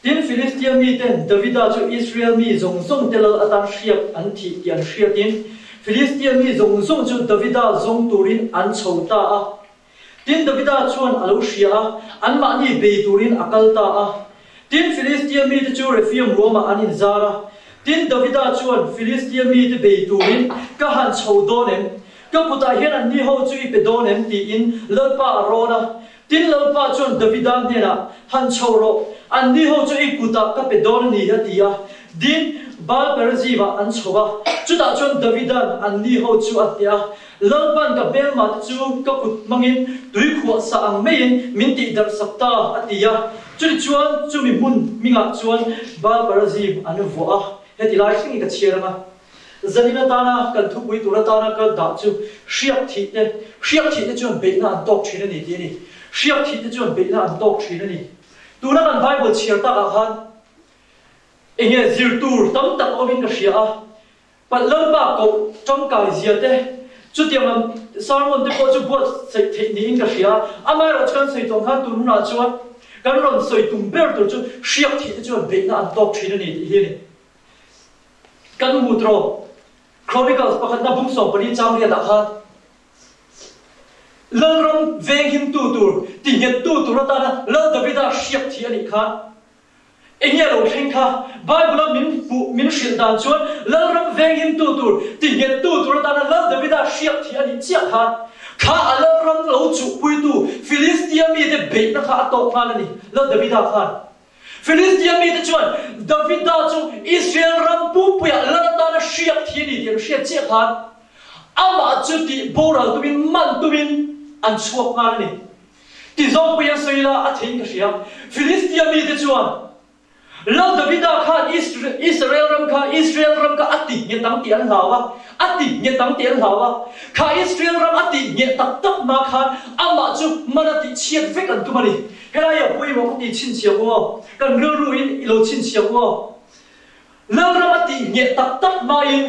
ดินฟิลิสเตียมีเต็นดาวิดาจูอิสราเอลมีทรงเตลอัตังเชียบอันที่ยันเชียดินฟิลิสเตียมีทรงจูดาวิดาทรงตูรินอันโชตาดินดาวิดาชวนอลูเชียอันมานีเบตูรินอักัลตาดินฟิลิสเตียมีจูเรฟิมโรมาอันอินซาระดินดาวิดาชวนฟิลิสเตียมีเบตูรินก็หันโชโดเนมก็พุทธาเห็นอันนี้เขาจูเปโดเนมตีอินเลิศปาโรนะดินเลิศปาชวนดาวิดาเนี่ยนะหันโชโรอันนี้เขาจะอีกุตาก็เป็นโดนนี่ฮะดีอ่ะดินบาลเปรซีว่าอันชัวจุดอาจารย์ดาวิดันอันนี้เขาจะอัดเดียเลิศบันกับเบลมาจูก็กุดมังอินดุยขวดสังไม่อินมินติดร์สักตาอัดเดียจุดชวนจุดมีมุนมิงาชวนบาลเปรซีอันนี้วัวเฮติไลฟ์สิ่งกับเชียร์มาจันนินาตานะกันทุกวิตุระตานะก็ด่าจูเชียบทีเนี่ยจวนเบลน่าอันตกชีนนี่ดีนี่เชียบทีเนี่ยจวนเบลน่าอันตกชีนนี่ดูนั่นไบเบิลเชียร์ตักอาหารเองซิลตูร์ตั้งตักอวินกับเชียร์ปัจจุบันก็จงกายเสียเด้จุดเดียวมันสารมันที่เขาจะบวชใส่เทคนิคกับเชียร์อามาเราจะใส่ตรงข้างตัวนู้นจวนกันเราใส่ตุ่มเบลตัวจุดเชียร์ที่จวนเบนอันตกชีนนี่ที่นี่กันมุดรอครอนิเคิลส์ประคัตนาบุ้งส่งปริจามเรียนอาหารเรื่องเวงหิมตูติเงตูระตานะเรื่องดาวิดาเชียบที่อันนี้ค่ะเองเราเห็นค่ะไบเบิลมินสิลดานชวนเรื่องเวงหิมตูติเงตูระตานะเรื่องดาวิดาเชียบที่อันนี้เจ้าค่ะข้าเรื่องเราจุปุยตูฟิลิสเตียมีเดเบตนะข้าตกงานนี่เรื่องดาวิดาค่ะฟิลิสเตียมีเดชวนดาวิดาจูอิสราเอลรำปุ๊บปุยเรื่องตานะเชียบที่นี่เดียวเชียบเจ้าค่ะอามาจุดที่โบราณตุบินมันตุบินอันชวกงานนี่ที่จงไปยังสุยละอาทิตย์ก็เสียฟิลิสเตียมีเดชวน lâu David đã khan Israel ram ka ati nhẹ tăng tiền hào ati nhẹ tăng tiền hào kha Israel ram ati nhẹ tắc mà khan ama chu mana ti chiết vết anh tu mani cái này ở quê mà có ti chín chiang không cần rêu ruin ilo chín chiang không lâu ram ati nhẹ tắc mà in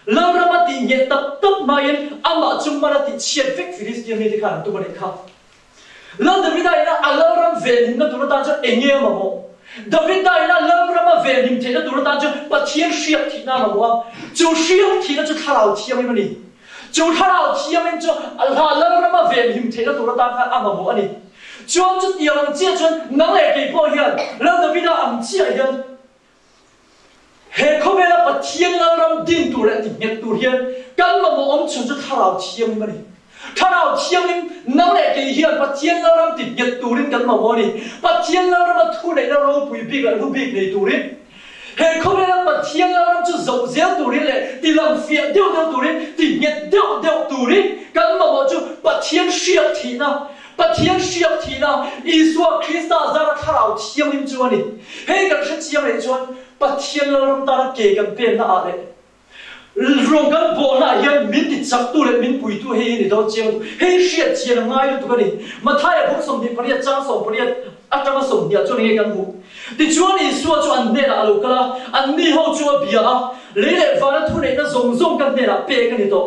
lâu ram ati nhẹ tắc mà in ama chu mana ti chiết vết Philistine này thì khan tu mani kha lâu David đã na lâu ram về hình na tu na cho anh em mà David đã na lâu ram về hình thế na tu na cho bắt thiên siết thì na mà chú siết thì na cho thảo thiên mà ni chú thảo thiên mình cho là lâu ram về hình thế na tu na kha ama mo ani chú chú tiêu lang chia chun nang lệ cái bao hiền lâu David đã am chia hiền hệ không biết là bắt thiên lâu ram din tu lại thì nhật tu hiền căn mà mo ông chú cho thảo thiên mà ni thảo thiên mình nang lệ cái hiền bắt thiên lâu ram thì nhật tu đến căn mà mo ni bắt thiên lâu ram thu lại lâu bùi big là big này tu đến hệ không biết là bắt thiên lâu ram cho dầu dẻo tu đến lệ thì làm phiền đeo tu đến thì nhật đeo tu đến căn mà mo chú bắt thiên siết thì nào bắt thiên siết thì nào Isua Christa ra thảo thiên mình chú anh hệ cái sự thiên này chú bắt thiên lâu ram ta kể cái bên na đấy rong kan bo na hian min ti chak tu le min pui tu he ni do chiang he shia chiang ngai tu ka ni ma thai bok som ni paria chang som paria atama som ni chu ni kan hu ti chuan i suwa chu an ne la lo kala an ni ho chu bia le le va na thu ne na zong kan ne la pe kan ni to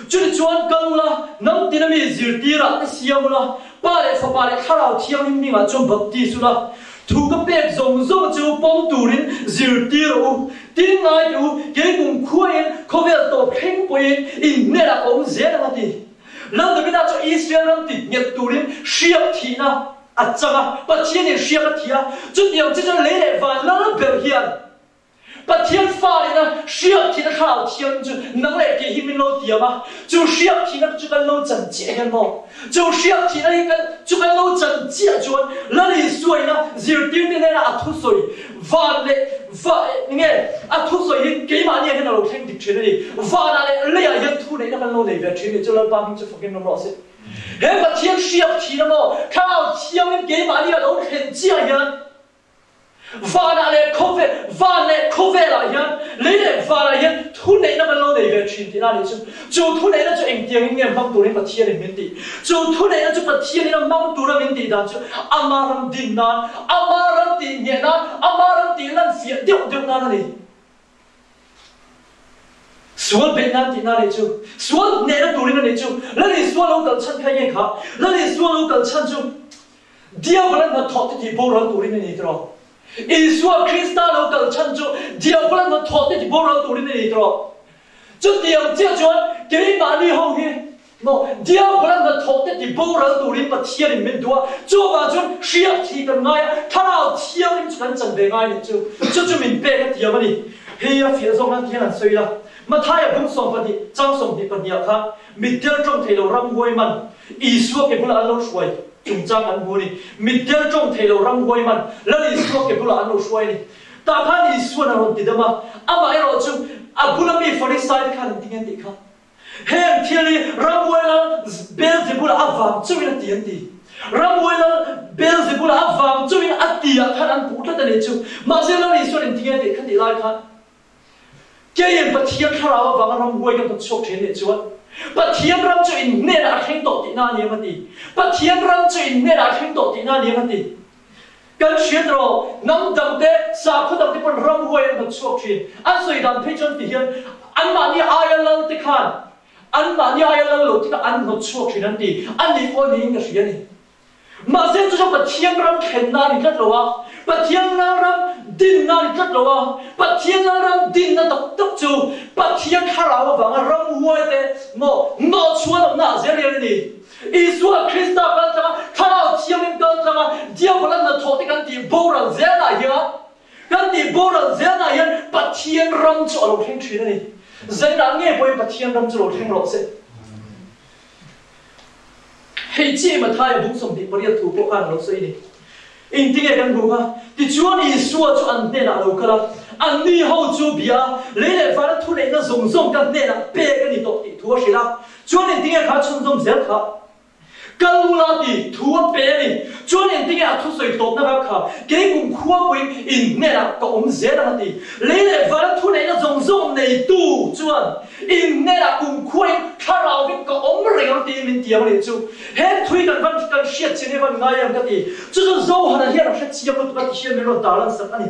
chu ni chuan kan la nam ti na mi zir ti ra siam la pa le fa pa le kharau thiam ni ma chom bhakti su la thu ka pek zong chu pom turin zir ti ro tin ngai tu ke kum khuain khovel to pheng poin in ne la om zela ma ti lam da bida cho Israel ram ti nyat turin shiap thi na achanga pathian ni shiap thia chu tiang chu le le van la ber hian pathian fa le na shiap thi na khao thian chu nang le ke himin lo tia ma chu shiap thi na chu kan lo chan che kan mo chu shiap thi na kan chu kan lo chan che chuan la li suai na zir tin ne na athu soi van le va nghe thu soi ke ma ni hen lo theng dik chen ni va na le ya yan thu nei na kan lo nei ve chen ni chu la ba min chu fucking no se he pathian shiap thi na mo khao thiam ke ma ni lo khen chia yan va na le khove la yan le va la yan thu nei na kan lo nei ve chen ti na ni chu thu nei na chu eng tiang ngem bang tu ni pathian ni min ti chu thu nei na chu pathian ni na mang tu na min ti da chu amaram din na amaram ti nye na amaram ti lan fia deu na ni sual be na ti na ni chu sual ne na tu ni na ni chu la ni sual lo kal chan khai ye kha la ni sual lo kal chan chu dia balan na thot ti bo ran tu ni ni tro Isua Christa lo kal chan chu dia balan na thot ti bo ran tu ni ni tro chu tiang chia chuan ke ma ni ho hi no dia balan na thot ti bo ran tu ni pa thia ni min dua chu ba chun shiap thi kan ngai tharao thiam ni chan chan be ngai ni chu min pe ka tiam ni he ya fia zong an thian an soi la ma thai bung som pa di chang som di pa nia kha mitel trong thelo ram goi man Isua ke bula lo shwai chung chang an bu ni mitel trong thelo ram goi man la Isua ke bula an lo shwai ni ta khan Isua na ron ti dama ama ai ro chu abula mi farisai khan ting ti kha hem thiali ram goi la Beelzebul avam chu ina ti an ti ram goi la Beelzebul avam chu ina atia khan an pu ta ne chu ma se la Isua rin ting ti khan ti lai khan cái gì bắt thiên khảo vào vào ram quay cái chốt thế này chuột bắt thiên ram cho in nè đã khen tổ tí na niệm gì bắt thiên ram cho in nè đã khen tổ tí na niệm gì cái chuyện đó nắm đầm thế sao không đầm thế còn ram quay cái chốt thế anh suy đoán thấy chân thì hiện anh mà đi ai lâu thì khan anh mà đi ai lâu thì anh nó chốt thếนั่นthì anh đi coi đi cái chuyện này mà xem cho bắt thiên ram khen na đi rất lâu bắt thiên ram din na ni kat lowa pat thiang ram din na tok chu pat thiang kharawa wanga ram huai te mo no chuan na zerial ni Isua Christa kan tama kharau thiam in kan tama dia balan na thoti kan ti boran zela ya kan ti boran zela ya pat thiang ram chu lo theng thina ni zaina nge poi pat thiang ram chu lo theng lo se hei chi ma thai bung som di paria thu po kan lo sei ni in tinge kan bu ha ti chuan Isua chu an ne la lo kala an ni ho chu bia le le fa thu nei na zong kan ne la pe kan ni to ti thu shi la chuan in tinge kha chun zom zel kha Kalula di thua peri chuan en tinga thu soi top na kha ke kum khuwa pui in ne ra ko zera ti le var thu nei na zong zong nei tu chuan in ne ra kum khuai kharau vi ko reng ti min ti amani chu he thui kan shit chine van ngai ka ti chu zo hana hian ra chi am tu ti hian me lo dalan sak ani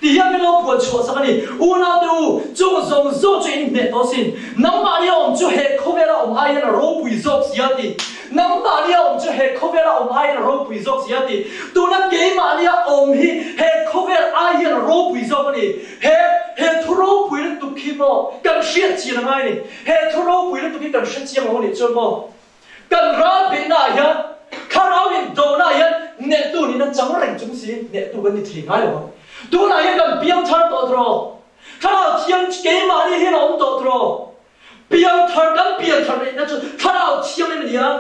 ti hian me lo pu chu sak ani una tu chu zong zo chu in ne to sin nam ma ni om chu he khobera om ai na ro pui zok sia ti nam ma ni om chu he khobera om ai na ro pui zok sia ti tu na ke ma ni om hi he khober ai na ro pui zok ani he thu ro pui tu ki mo kan shit chi na ngai ni he thu ro pui tu ki kan shit chi mo ni chu mo kan ra be na ya kharau in do na ya ne tu ni na chang reng chung si ne tu kan ni thi ngai lo tu na ya kan piang thar to dro kharau thiam ke ma ni hi om to dro piang thar ni na chu kharau thiam ni ya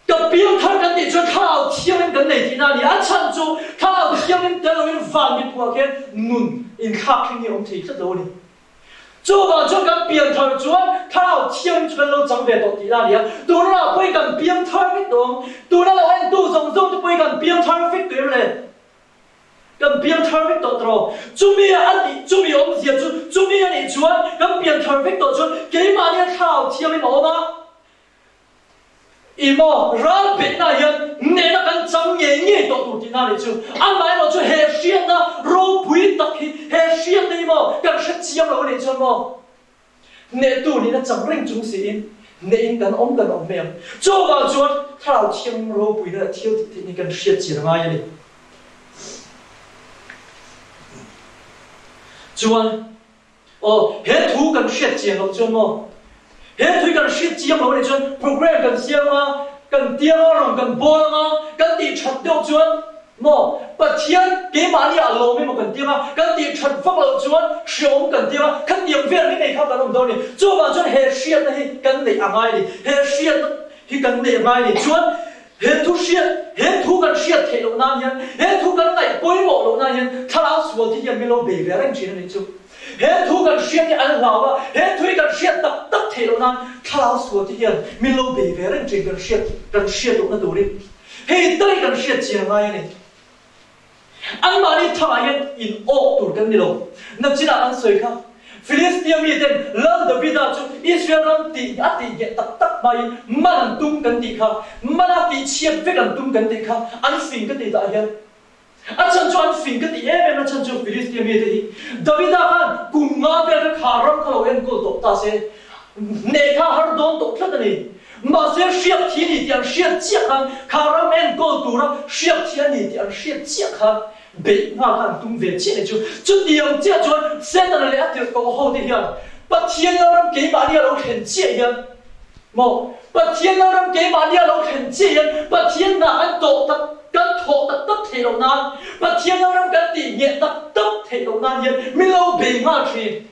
cái biếng thằng cái gì cho khao thiêng lên cái này thì nào đi ăn chăn chú khao thiêng lên cái này vàng bị bùa cái nụn in khắc cái gì ông thấy rất đâu đi chú bảo cho cái biếng thằng chú khao thiêng cho cái lâu chẳng về đâu thì nào đi à tôi là quay cái biếng thằng cái đó tôi là anh tôi giống cho quay cái biếng thằng cái đó này cái biếng thằng cái đó rồi chú mi anh đi chú mi ông gì chú mi anh đi chú cái biếng thằng cái đó chú cái mà đi khao thiêng lên nó mà imo ra bit na yan ne na kan chang ye to tu ti na le chu an mai lo chu he shian na ro pui tak hi he shian ni mo kan sha chiam lo le chu mo ne tu ni na chang reng chung si in ne in kan om mem chu ba chu thao chiam ro pui na thiu ti ni kan sha chi ma ya ni chuan he thu kan sha chi lo chu mo he thui kan shit chiam lo ni chuan program kan siama kan tianga rong kan bolanga kan ti that deuh chuan mo pathian ke mani a lo me mo kan tianga kan ti that vak lo chuan shom kan tianga kan tiam vel ni nei kha kan om do ni chu ba chuan he shiat na hi kan nei angai ni he shiat hi kan nei angai ni chuan he thu kan shiat the lo na hian he thu kan ngai poi mo lo na hian thala sual ti hian me lo be ve rang chin ni chu he thu kan shiat ni an lawa he thui kan shiat tak the lo na thala sual ti hian me lo be ve rang chin kan shiat lo na do ri he dai kan shiat chi ngai ni an ma ni tha hian in ok tur kan ni lo na china an soi kha Philistia mi ten lam David chu Israel ram ti ati ye tak mai man tum kan ti kha man ti chiat ve kan tum kan ti kha an fin kan ti da hian a chan chu an fin kan ti em chan chu Philistia mi te hi David khan kum nga be ka kharam kha lo en ko to ta se ne kha har don to thlat ni ma se shiat thi ni tiang shiat chiak khan kharam en ko tu ra shiat thi ni tiang shiat chiak khan bị ngã hàng tung về chết này chú điều chết chú sẽ tận lấy tiền của họ đi hiện bắt thiên nó làm cái mà đi lâu hiện chết hiện một bắt thiên nó làm cái mà đi lâu hiện chết hiện bắt thiên là anh tổ tập cái thổ tập tập thể đầu nan bắt thiên nó làm cái tỷ nhẹ tập tập thể đầu nan hiện mình lâu bị ngã chuyện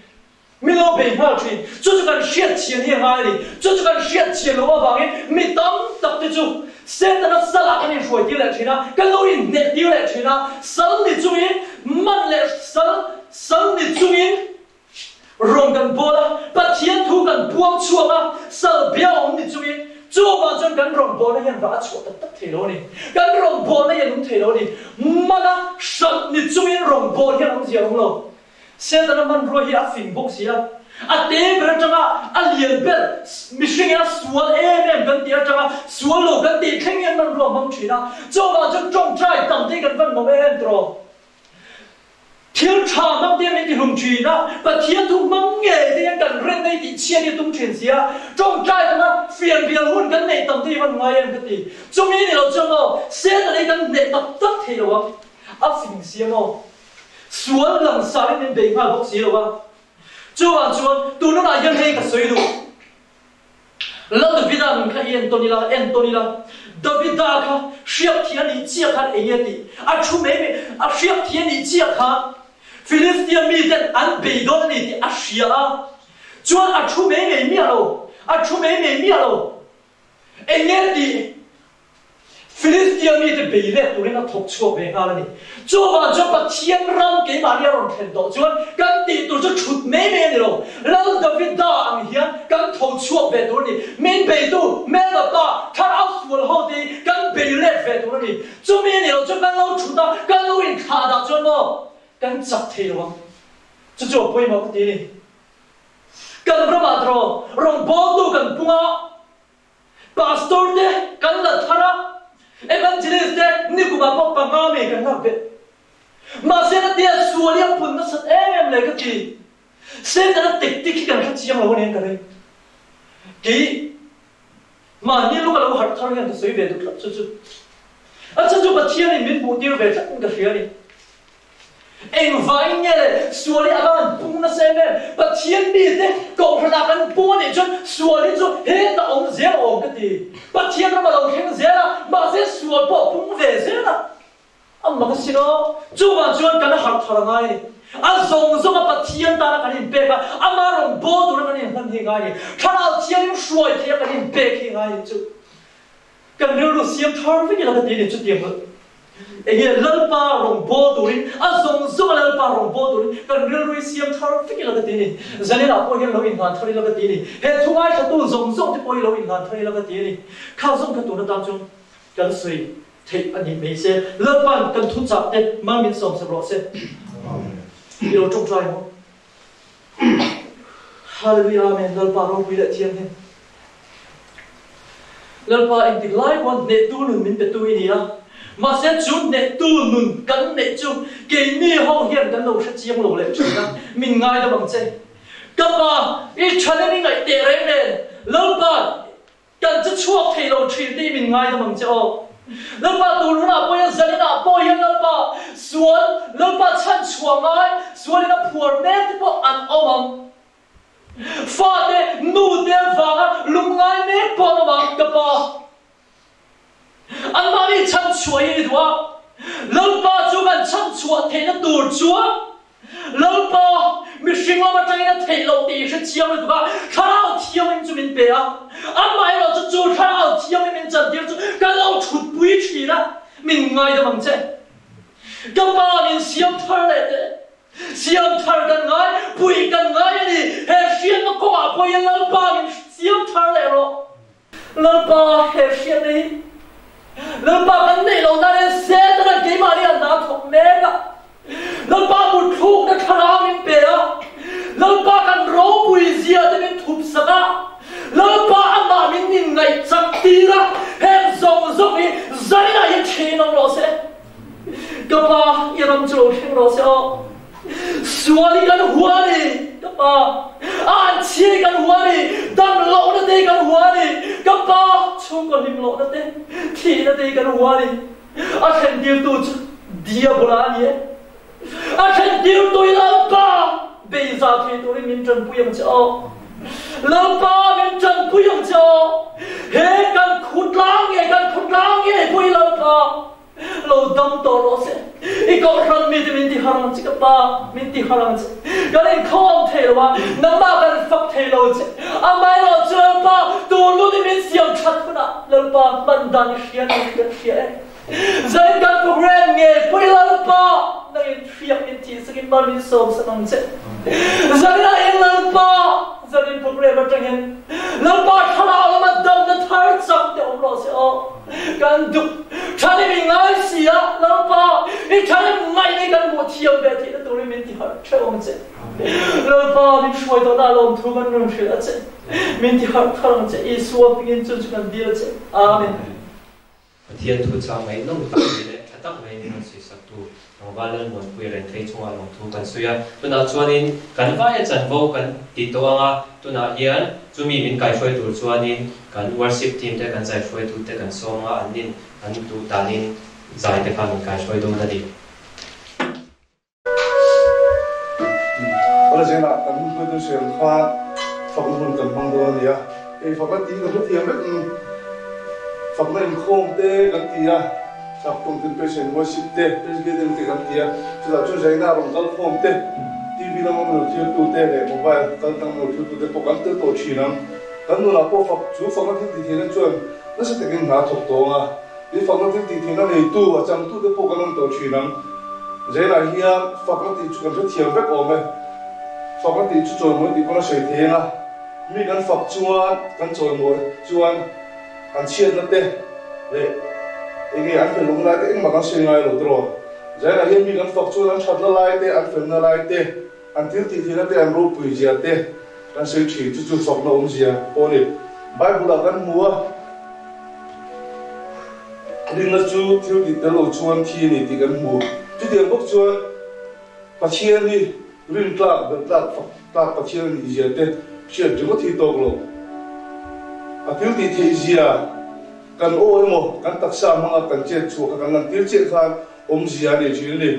chú cần xét tiền hiện ngay đi chú cần xét tiền lâu vào cái mình tâm tập đi chú现在那啥啦，跟你说丢来吹啦，跟老人那丢来吹啦，生的主因，慢来生的主因，容跟波啦，把天土跟波错啦，手表我们的主因，做嘛就跟容波那样把错的得退了呢，跟容波那样能退了呢，慢啦，生的主因容波那样能讲了，现在那慢说也幸福些啊。a te ber changa a lian ber mishing a sual em kan tia changa sual lo kan ti theng en man ro mang thina cho ba cho trong trai tam te kan van mo em tro thiếu cha mang te me ti hum thina ba thia tu mang nge te kan ren nei ti chia ni tum thin sia trong trai kan phiền bial hun kan nei tam te van ngai em ka ti cho mi ni lo changa se na nei kan nei tak tak the lo a phing sia mo sual lang sa ni be ngal bok sia lo chuan tu nó là dân hay cả suy lu lâu David mình khai Anthony la David kha siap thiên ni chia khan ấy đi à chú mấy à siap thiên ni chia khan Philistia mi tên an bị đón ni à siap chuan à chú mấy mi alo ấy đi Philistia mi tên bị lệ tụi nó thục chuộc về nga ni cho ba thiên ram cái mà đi rồi thành độ chuan cái tỷ tụi cho chụt mấy ni rồi lâu David anh hiền cái thục chuộc về tụi ni mình bị tụi mấy là ta chặt thế rồi chú chú bôi mà có tí đi cần ra mà rồi rong bó tu cần bunga pastor de cần là thara evangelist de ni cũng mà bóc bằng ngao mày cần làm vậy mà sẽ là tiền xua liang phun nó sạch em lại cái gì sẽ là tích tích khi cần cái gì mà muốn cái này kỹ mà như lúc màเราหัดทำงานตัวสวยเวทุกข์สุดๆอาจารย์จุบัติเนี่ยมีบุตรเวทกันกับเรื่องนี้เองไว้เนี่ยส่วนนี้อาการปุ่งนั่นเองบัติเนี่ยมีแต่ก่อนหน้ากันปุ่งเนี่ยจนส่วนนี้จนเห็นแต่องค์เจ้าองค์กันดีบัติเนี่ยเรามาลงแข่งเจ้ามาเสียส่วนพอปุ่งเวทเจ้าอ่ะมันก็สิเนาะจุบัติจวนกันหัดทำงานอาทรงบัติเนี่ยตากันนี่เบกอามาลงโบตัวกันนี่มันเฮงไงถ้าเราเที่ยวยังช่วยเที่ยวกันนี่เบกเฮงไงจุกันเรื่องเสียงทอร์ฟิกเราก็ดีเนี่ยจุดเดียวเองเล่าป่าลงโบตัวนี้อาทรงเล่าป่าลงโบตัวนี้กันเรื่องเสียงทอร์ฟิกเราก็ดีเนี่ยจะนี่เราพอเห็นเราอินทานทอร์เราก็ดีเนี่ยเฮ้ทุกไอ้ขัดตัวทรงที่พอเราอินทานทอร์เราก็ดีเนี่ยข้าวทรงขัดตัวนั้นตามจงกันสวยเทอันนี้ไม่เสียเล่าป่ากันทุจริตเนี่ยมันมีสมสำรวจเสียที่เราจงใจมั้งฮาเลลูยาเมนเล่าป่าเราวิเลเทียนเนี่ยเล่าป่าเองติดไล่วันเนตูนุนมินเป็นตัวนี้นะมาเสียจุดเนตูนุนกันเนจุดเกี่ยนี่ห้องเฮียนกันเราชัดเจียงเราเลยจุดนะมินง่ายจะบังเจกับป่าอีฉันนี่ไงเตะเร่งเลยเล่าป่ากันจะช่วยให้เราทรีตได้มินง่ายจะบังเจอแล้วป่าตูรุน่ะป่วยจะนี่น่ะป่วยแล้วป่าส่วนแล้วป่าฉันช่วงไงส่วนนี่น่ะผัวแม่ที่ป่าอันเอามังฟาเดนูเดฟังลุงไงแม่ป่ามังกับป่าอันมานี่ฉันช่วยดีกว่าแล้วป่าจูกันฉันช่วยเทน่ะตูดชัวแล้วป่ามีสิ่งว่ามันจะให้เทเราตีฉันเชี่ยวเลยถูกป่ะถ้าเราเที่ยวมันจะเป็นเปียอันไม่เราจะจูถ้าเราเที่ยวมันจะเดียวกันเราฉุดปุยชีนะมันง่ายจะมั่งเจ้กับป่ามันเสียงเท่าไรเด้เสียงเท่ากันง่ายปุยกันง่ายนี่เฮเชียนมันก็ว่าปุยแล้วป่ามันเสียงเท่าไรหรอแล้วป่าเฮเชียนนี่แล้วป่ากันนี่เราได้เสียแต่ละเกมอะไรอันนั้นถูกแม่กะแล้วป่าบุตรทุกนักข่าวมันเปียแล้วป่ากันร้องปุยเสียแต่เป็นทุบสักแล้วป่าอันมามินยังไงจักตีละเฮมส่งนี่ใจน่ะยังเชนองเราเสียกับป่ายังรำจูเชนเราเสียส่วนกันหัวนี่กับป่าอ่านเชี่ยกันหัวนี่ดังโลนั่นเองกันหัวนี่กับป่าช่วงกันริมโลนั่นเองทีนั่นเองกันหัวนี่อาเช่นเดียวตัวดียบุรานี่อาเช่นเดียวตัวแล้วป่าเบย์ซาทีตัวนี้มินจันปุยยังเจ้าแล้วป่ามินจันปุยยังเจ้าเฮกันขุดล้างเย่ปุยแล้วป่าเราดำตัวเราเสียอีกคนรันมีแต่มินที่หารังจิกับป่ามินที่หารังจิกันเองข้อมเทลว่าน้ำมากันฟักเทลจิอาไม่เราเจอป่าตัวรู้ที่มินเสียงชัดขนาดแล้วป่ามันดันเชียร์ใจกันโปรแกรมเงี้ยปุยแล้วป่านั่งเทียบมินที่สกินบามินสมสนังเจใจนั่งเองแล้วป่าใจโปรแกรมมันจะเห็นแล้วป่าขนาดเรามาดำน้ำท้ายจับเดี๋ยวเราเสียกันดุฉันไม่มีง่ายเสียแล้วป่าอีฉันไม่ได้กันหมดเที่ยวแบบที่ตัวนี้มินที่หาเชื่อมเจแล้วป่ามินช่วยตัวน่าลงทุกมันเรื่องเชื่อเจมินที่หาทางเจอีสัวพิจิตรจุดกันเดียวเจอาเมนเทียนทุจาไม่น้องตั้งเลยตั้งไม่นี่มันสุดสักตัวน้องบ้านเรื่องมันคุยเรื่องที่ช่วงน้องทุกันสุยตัวน่าชวนนินกันว่าจะโวกันติดตัวง่ะตัวน่าเฮียนจะมีมินไก่ช่วยตัวชวนนินกัน worship team แต่กันใจช่วยตัวแต่กันส่งอ่ะอันนินอันตัวตานินใจแต่กันมินไก่ช่วยตัวนั่นดิก็เลยนะกันพูดถึงเสียงฟ้าฝักมันกันบางตัวเนี่ยไอ้ฝักตีกันทุกทีแบบฝักนั้นโค้งเตะกันทีอ่ะจับตรงถึงเป็นเสียงว่าสิบเตะเป็นเรื่องที่กันทีอ่ะจะช่วยใช้หน้าลงกันโค้งเตะทีวีเราไม่รู้ที่ตัวเตะเลยโมบายกันตั้งไม่รู้ที่ตัวเตะปกันเตะตัวชีนังกันนู่นอ่ะพอฝักจูฝักนั้นที่ทีนั้นชวนนั่นจะเป็นหน้าถกตัวอ่ะที่ฝักนั้นที่ทีนั้นในตู้อ่ะจำตู้เตะปกันนั้นตัวชีนังเจ้าหน้าที่ฝักนั้นที่ชวนจะเที่ยวแบบออกไหมฝักนั้นที่ชวนมันที่คนละเสียเทียนะมีกันฝักชวนกันชวนหมดชวนอันเชียนนั่นเด้เลยเองอันเป็นลงได้เองมากันเสียงไงหรอตัว Zai na hian mi kan fak chu an that la lai te an fel na lai te an til ti thina te an ro pui zia te kan sei thi chu fak na zia poni Bible kan mua ring na chu til ti te lo chuan thi ni ti kan mu chu te bok chuan pathian ni rin tlak pathian ni zia te sia chu thi tok lo a til ti thei zia kan o emo kan taksa manga kan che chu kan til che khan zia ni chin ni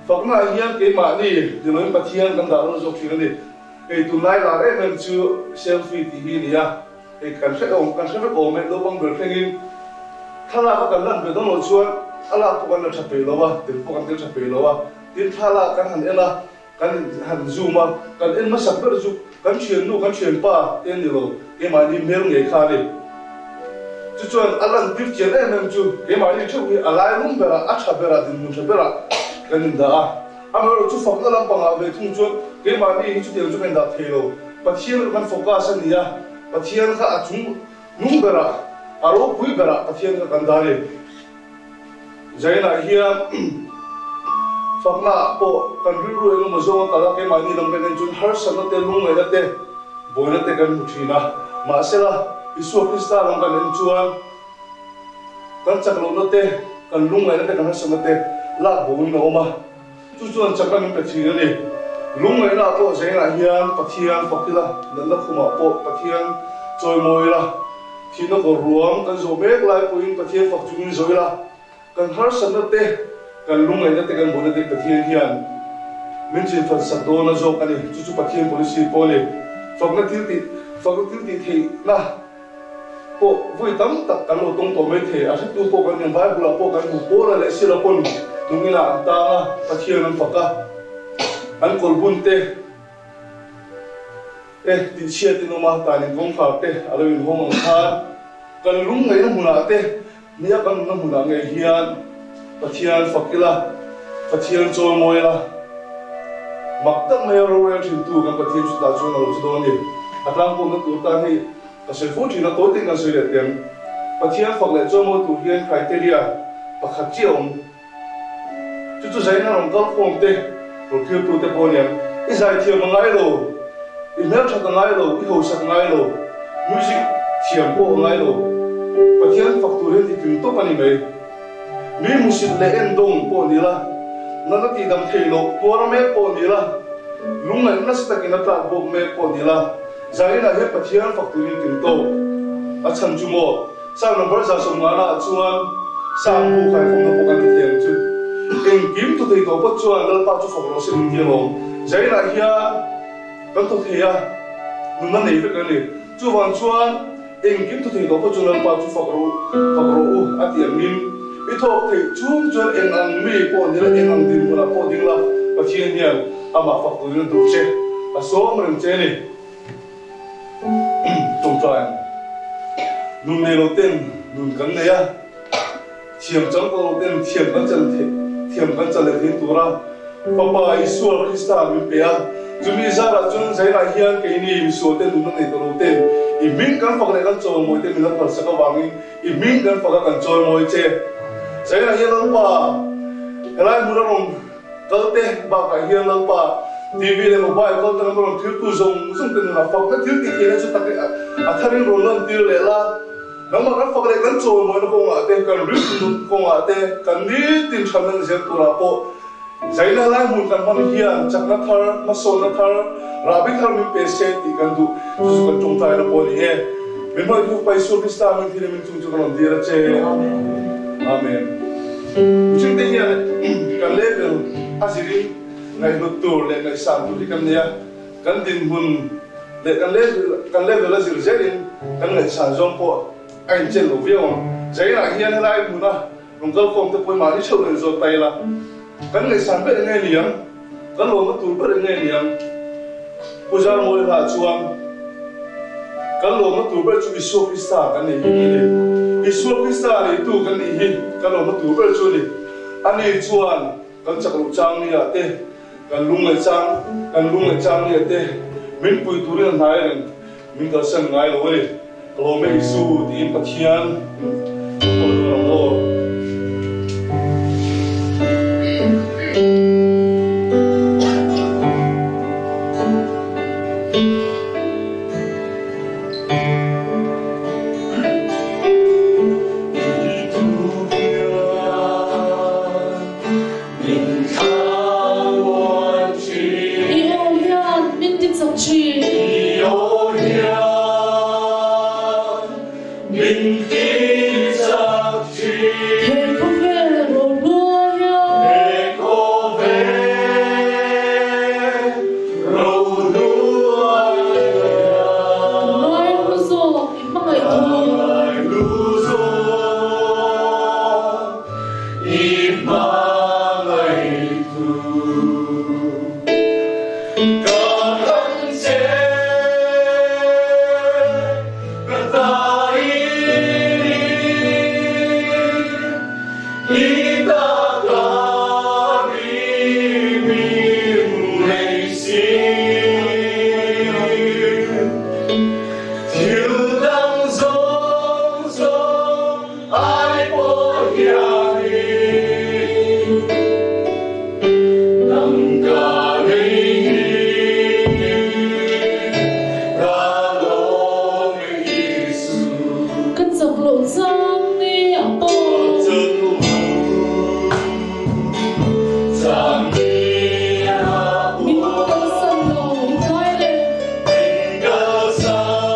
fakna hian ke ma ni dinoi pathian kan da lo zo chin ni ei tu nai la re men chu selfie ti hi ni ya ei kan se o me lo bang ber thengin thala ka kan lan be don lo chuan ala pu kan la thape lo wa til pu kan til thape lo wa til thala kan han ela kan han zooma kan en ma sak ber zu kan chien pa en ni lo ke ma ni mer nge kha ni chu chuan alan til chen em chu ke ma ni chu alai lum bera a tha bera din mu tha bera kan da a ma ro chu fak na lam panga ve thung chuan ke ma ni chu te chu kan da thelo pathian kan focus ani ya pathian kha a chung lum bera aro pui bera pathian ka kan da le zaina hian fakna po kan ru ru ma zo ta la ke ma ni lam ben chun har sa na te lung le te boina te kan muthina ma sela isu krista lam kan en chuan kan chak lo na te kan lung le te kan har sa na te la boin no ma chu chuan chak kan pe thina ni lung le na po zaina hian pathian fakila na khuma po pathian choi moi la thina ko ruam kan zo bek lai poin pathian fak chung zoi la kan har sa na te kan lung le te kan boina te pathian hian min chin fan sa do na zo kan ni chu pathian policy pole fakna til ti thei na po vui tam tak kan lo tong to me the a tu po kan yang Bible po kan po la le sila pon lungina ta na pathian an fakka an kol bun te ti chia ti no ma ta ni gong kha te alo in hong ang kha kan lung ngai na muna te nia kan na muna ngai hian pathian fakila pathian chol moi la maktak na ro re thin tu kan pathian chu da chu na lo chu do ni atlang po na tu ta ni ka se fu thi na to ting kan se le tem pathian fak le chol mo tu hian criteria pakhat chi om chu zai na rom kal khom te ro thil tu te po ni i zai thia mangai lo i mer tha ngai lo i ho sa ngai lo music thiam po ngai lo pathian fak tu hen ti tu to pani mai mi musit le en dong po ni la na ti dam thei lo por me po ni la lung na na sta ki na ta bo me po ni la zai na he pathian fak tu ni tin to a chan chu mo sa number sa som na chuan sa bu khai khom na po kan ti thiam chu eng kim tu thei to po chuan dal pa chu fok lo se ni lo zai na hia kan to thea nu na nei ve kan ni chu wan chuan eng kim tu thei to po chuan dal pa chu fok ro u a ti min i thok thei chung chuan eng ang mi po ni la eng ang din mo la po ding la pathian hian ama fak tu ni du che a so mrem che ni tum trai nun ne lo ten nun kan ne ya thiam chang ko lo ten thiam kan chal le thin tura papa isu krista mi pe a chumi zara chung zai la hian ke ni so te nun ne to lo ten i min kan fak le kan chol moi te min la phal sa ka wangi i min kan fak kan chol moi che zai la hian pa helai mu rong kalte ba ka hian la pa TV le mobile ko tan ron thil tu zong te na fak na thil ti na chu tak a tharin ron lan tir le la nang ma fak le kan chol moi ko nga te kan ri ko nga te kan ni tin chamen je tu ra po zai na lai mun kan man hian chakna thar ma so na thar rabi thar mi pe se ti kan du chu kan chong tai na po ni he min ma du pai so krista min thile min chung chung ron dira che amen chung te hian kan le asiri ngai no tur le ngai sam tu kan nia kan din hun le kan le la zir zerin kan ngai sa zong po ai chen lo viong zai na hian lai mu na rong kal khom te poi ma ni chou le zo tai la kan ngai san be ngai liam kan lo ma tur be ngai liam pujar mo la chuang kan lo ma tur be chu isu krista kan ni ni isu krista ni tu kan ni hi kan lo ma tur be chu ni ani chuan kan chak lu chang ni ya te kan lung le chang ni te min pui tu ren hai ren min ka san ngai lo ni lo me isu ti pathian ko lo Hãy subscribe cho kênh Ghiền Mì Gõ để không bỏ lỡ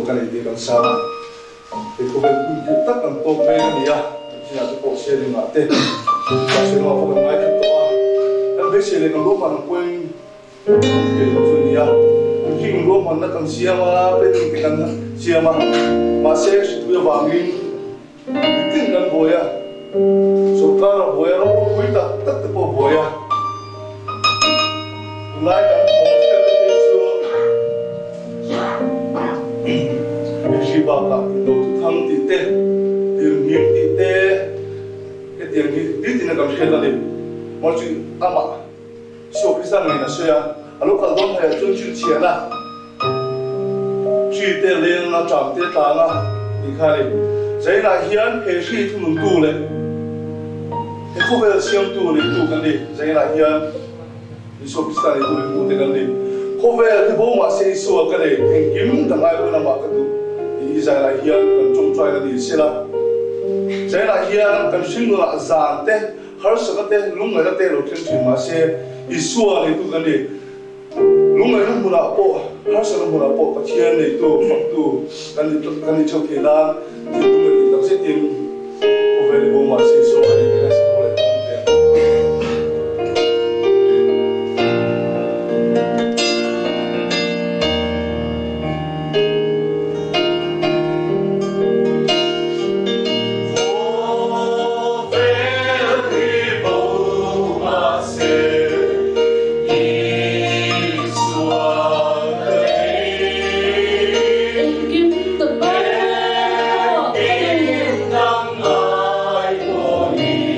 kan ite kan sa te ko ben ku tak kan to me ni ya sina to ko se ni ma te ka se no ko mai ka to a be se le kan lo pa ko ke lo so ni ya ki lo ma na kan sia ma pe ke kan sia ma se tu ya ba ngin tin kan bo ya so ka bo ya ro ku ta tak te bo ya lai kan ko ke te so si ba ka do thang ti te dir mi ti te ke tiang ni ti na kam khela ni mo chi ama so krisan ni na so ya alo ka don ha chun chun chia na chi te le na cham te ta na ni kha ni zai na hian he shi thu nun tu le he ko be siam tu ni tu kan ni zai na hian ni so krisan ni tu ni te kan ni ko be te bo ma se so ka le en kim da mai na ma ka tu zai la hian kan chung choi la di sila zai la hian kan sing la zan te har sa te lung la te lo chen chin ma se isua ni tu kan ni lung la mu la po har sa mu la po pa chian ni tu fak tu kan ni chok ke la ti tu ni ta se tim o ve ni bo ma se so ni ke sa ko le Hãy subscribe cho kênh Ghiền Mì Gõ để không bỏ lỡ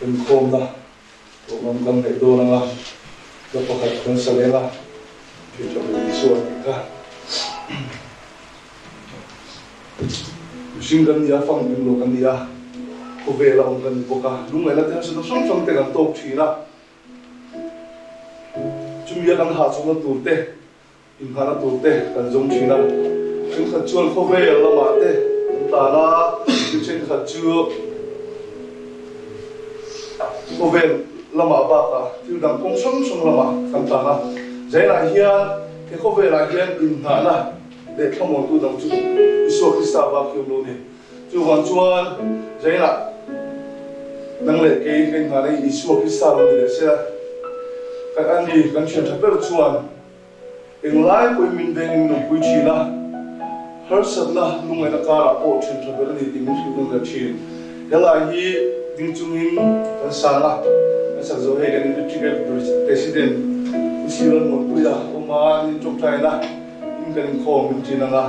เป็นโคมนะตัวมันกันให้โดนนะแล้วประคัดคนเสลนะที่จะเป็นส่วนอีกค่ะสิ่งกันนี้ฟังเป็นโลกันนี้เขาเวลาองกันพวกลุงไงล่ะที่เราต้องส่งแต่กันตกทีนะจุ่มยากันหาส่งกันตูเตะอินหาตูเตะกันจงทีนะซึ่งขัดชวนเขาเวลามาเตะตาละที่เช่นขัดจูเขาเวลามาบ้าที่ดังกงส่งละมากันตาละใจละเฮียที่เขาเวลาเฮียอินหาละเด็กเขามองตัวดังจูอิสวาคิสตาบาคิวโลนี่จูวันชวนใจละนั่งเล่นเกย์กันหาในอิสวาคิสตาโลนี่เสียกันอันนี้กันเชื่อทับเบิลชวนเองไล่คุยมินเบงนุ่มคุยชีละฮาร์สันละนุ่งไอ้นักการะโอเชื่อทับเบิลนี่ดิ้งชิวนุ่งกับชีเวลาฮีดิ้งจุงินกันสาละกันสักโซเฮกันนี่ที่เป็นประธานอิสราเอลมันคุยละโอมานี่จบใจละอินกันคอมมินจีนังละ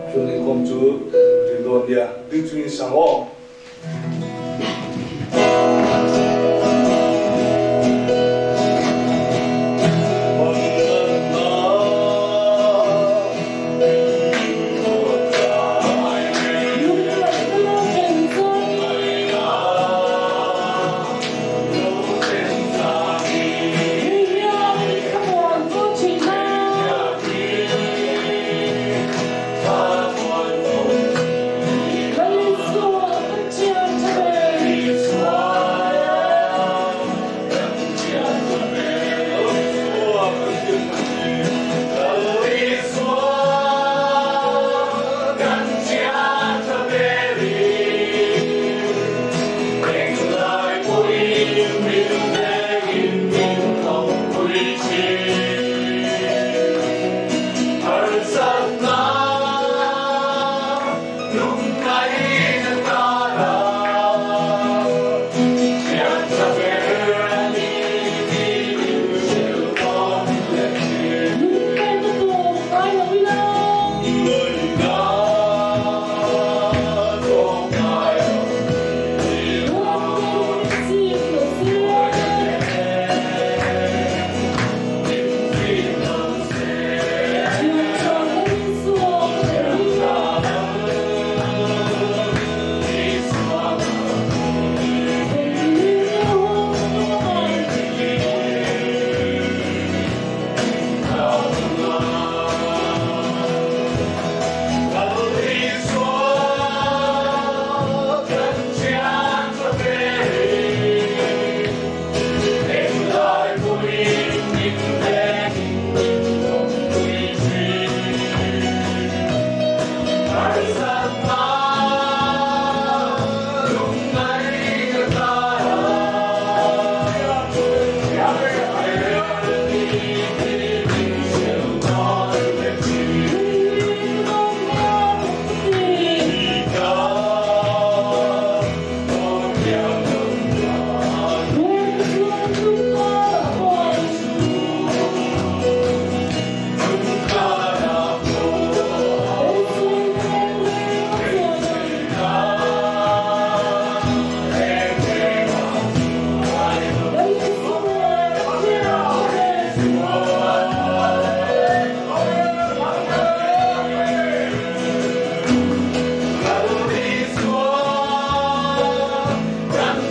จนอินคอมจูดิ้งโดนเดียดิ้งจุงินสังโอRun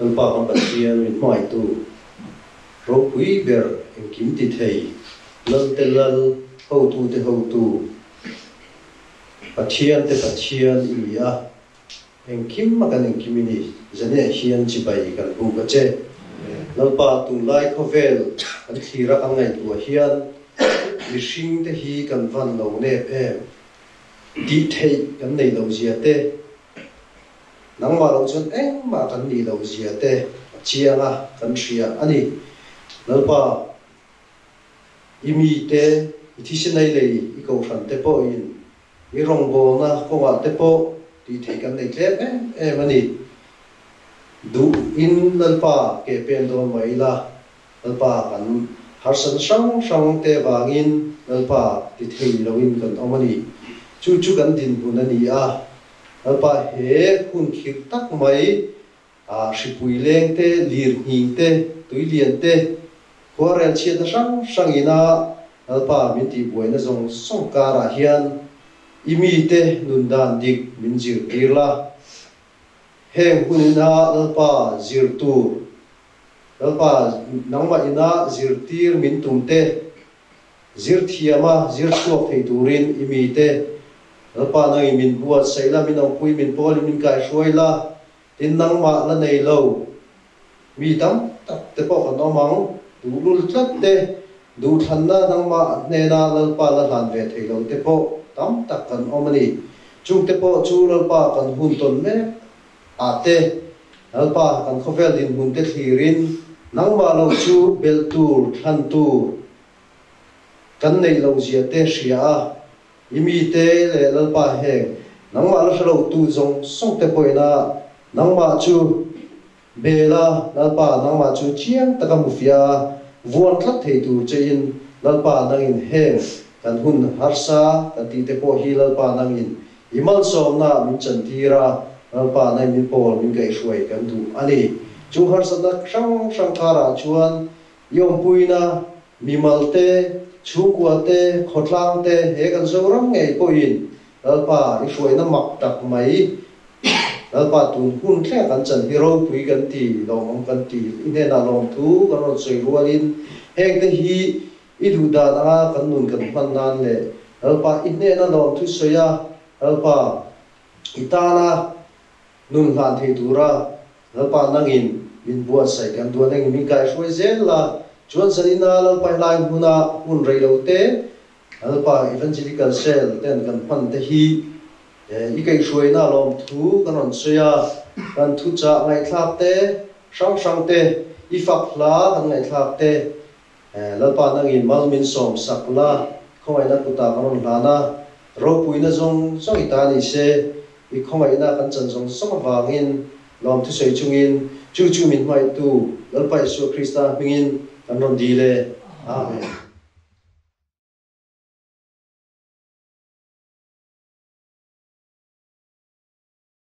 lalpa kan pathian min mai tu ro pui ber en kim ti thei lal te lal ho tu pathian ilia en kim ma kan en kim ni zane hian chi bai kan bu ka che lalpa tu lai khovel an thira kan ngai tu hian mihring te hi kan van lo ne em ti thei kan nei lo zia te nang ma lo chon ma kan ni lo zia te chianga kan thria ani lalpa imi te ithisinai lei I ko than te po in I rong bo na ko wa te po ti thei kan nei tlep em ani du in lalpa ke pen do mai la lalpa kan har san sang te wangin lalpa ti thei lo in kan omani chu kan din hun ani a lalpa he hun khir tak mai a sipui leng te lir hing te tui lian te huarel chiat na sang ina lalpa min ti buaina zong song kara hian imi te nun dan dik min zir tirla heng hunina lalpa zir tur lalpa nangma ina zir tir min tumte zir thiama zir chuak thei turin imi te lalpa nang min buat saila min ang pui min pol min kai hruaila tin nangma la nei lo mi tam tak te po kan omang du lul tlat te du thanna nangma nena lalpa la hlan ve thei lo te po tam tak kan omani chung te po chu lalpa kan hun ton me ate lalpa kan khovel din hun te thirin nangma lo chu bel tur than tur kan nei lo zia te hria imi te le lalpa heng nangma la hlo tu zong song te poina nangma chu bela lalpa nangma chu chiang taka mufia vuan thlat thei tu chein lalpa nangin heng kan hun harsa kan ti te po hi lalpa nangin imal somna min chantira lalpa nai min pol min kai hruai kan du ani chu harsa na sang kara chuan yom puina mimalte chukwate khotlangte he kan zorang ngei poin lalpa I hruai na mak tak mai lalpa tun hun thla kan chan hero pui kan ti lom kan ti ine na lom thu kan ron soi rualin heng te hi I du da na kan nun kan man nan le lalpa ine na lom thu soya lalpa itana nun hlan thei tura lalpa nangin min buat sai kan du nang min kai hruai zel la chuan sanina lalpa lai huna hun rei lo te lalpa evangelical cell ten kan pan te hi I kai hruai na lom thu kan ron soya kan thu cha ngai thlak te sang te I fak hla kan ngai thlak te lalpa nangin malmin som sakla khomai na kuta kan ron hlana ro puina zong itani se I khomai na kan chan zong song wangin lom thu sei chungin chu min mai tu lalpa Jesu Krista mingin kan ron dile amen